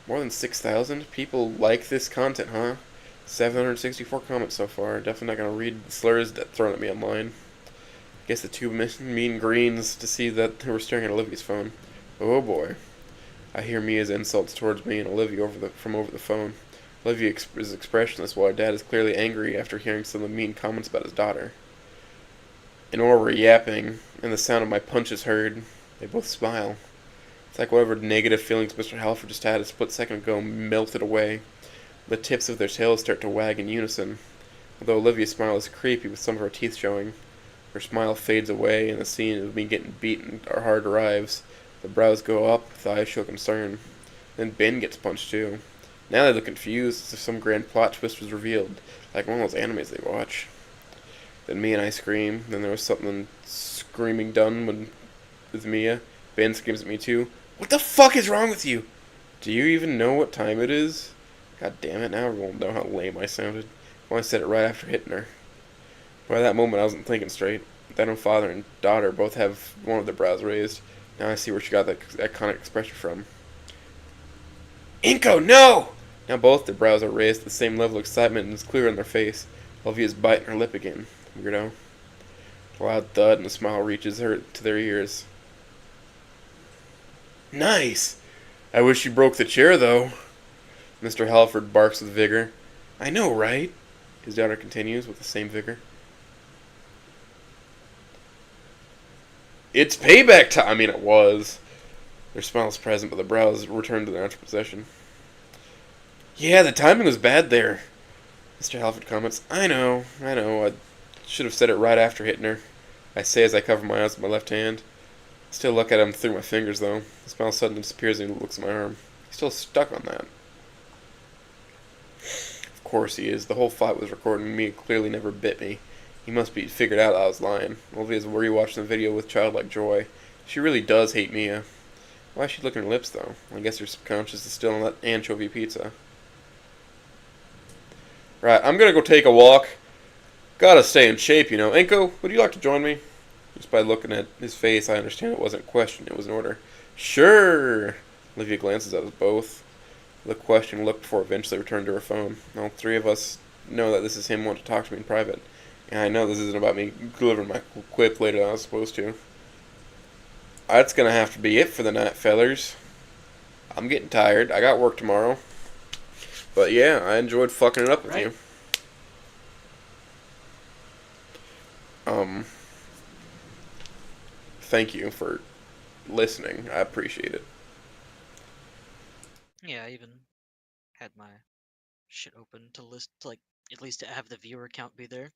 More than 6,000? People like this content, huh? 764 comments so far. Definitely not gonna read the slurs that thrown at me online. Guess the two mean greens to see that they were staring at Olivia's phone. Oh boy. I hear Mia's insults towards me and Olivia from over the phone. Olivia is expressionless while her dad is clearly angry after hearing some of the mean comments about his daughter. And while we're yapping, and the sound of my punch is heard, they both smile. It's like whatever negative feelings Mr. Halford just had a split second ago melted away. The tips of their tails start to wag in unison. Although Olivia's smile is creepy with some of her teeth showing. Her smile fades away and the scene of me getting beaten hard arrives. The brows go up, the eyes show concern. Then Ben gets punched too. Now they look confused as if some grand plot twist was revealed, like one of those animes they watch. Then me and I scream. Then there was something screaming done with Mia. Ben screams at me too. What the fuck is wrong with you? Do you even know what time it is? God damn it, now everyone will know how lame I sounded. Well, I said it right after hitting her. By that moment, I wasn't thinking straight. Then her father and daughter both have one of their brows raised. Now I see where she got that iconic expression from. Inko, no! Now both their brows are raised to the same level of excitement and it's clear on their face. Olivia's biting her lip again. Weirdo. A loud thud and a smile reaches her to their ears. Nice! I wish you broke the chair, though. Mr. Halford barks with vigor. I know, right? His daughter continues with the same vigor. It's payback time! I mean, it was. Their smile is present, but the brows return to their natural position. Yeah, the timing was bad there. Mr. Halford comments, I know. I should have said it right after hitting her. I say as I cover my eyes with my left hand. Still look at him through my fingers, though. The smile suddenly disappears and he looks at my arm. He's still stuck on that. Of course he is. The whole fight was recorded and Mia clearly never bit me. He must be figured out I was lying. Olivia's rewatching the video with childlike joy. She really does hate Mia. Why is she licking her lips, though? I guess her subconscious is still on that anchovy pizza. Right, I'm gonna go take a walk. Gotta stay in shape, you know. Enko, would you like to join me? Just by looking at his face, I understand it wasn't a question, it was an order. Sure! Olivia glances at us both. The question looked before eventually returned to her phone. All three of us know that this is him wanting to talk to me in private. And I know this isn't about me delivering my quip later than I was supposed to. That's gonna have to be it for the night, fellers. I'm getting tired. I got work tomorrow. But yeah, I enjoyed fucking it up with you. Thank you for listening. I appreciate it. Yeah, I even had my shit open to list, like, at least to have the viewer count be there.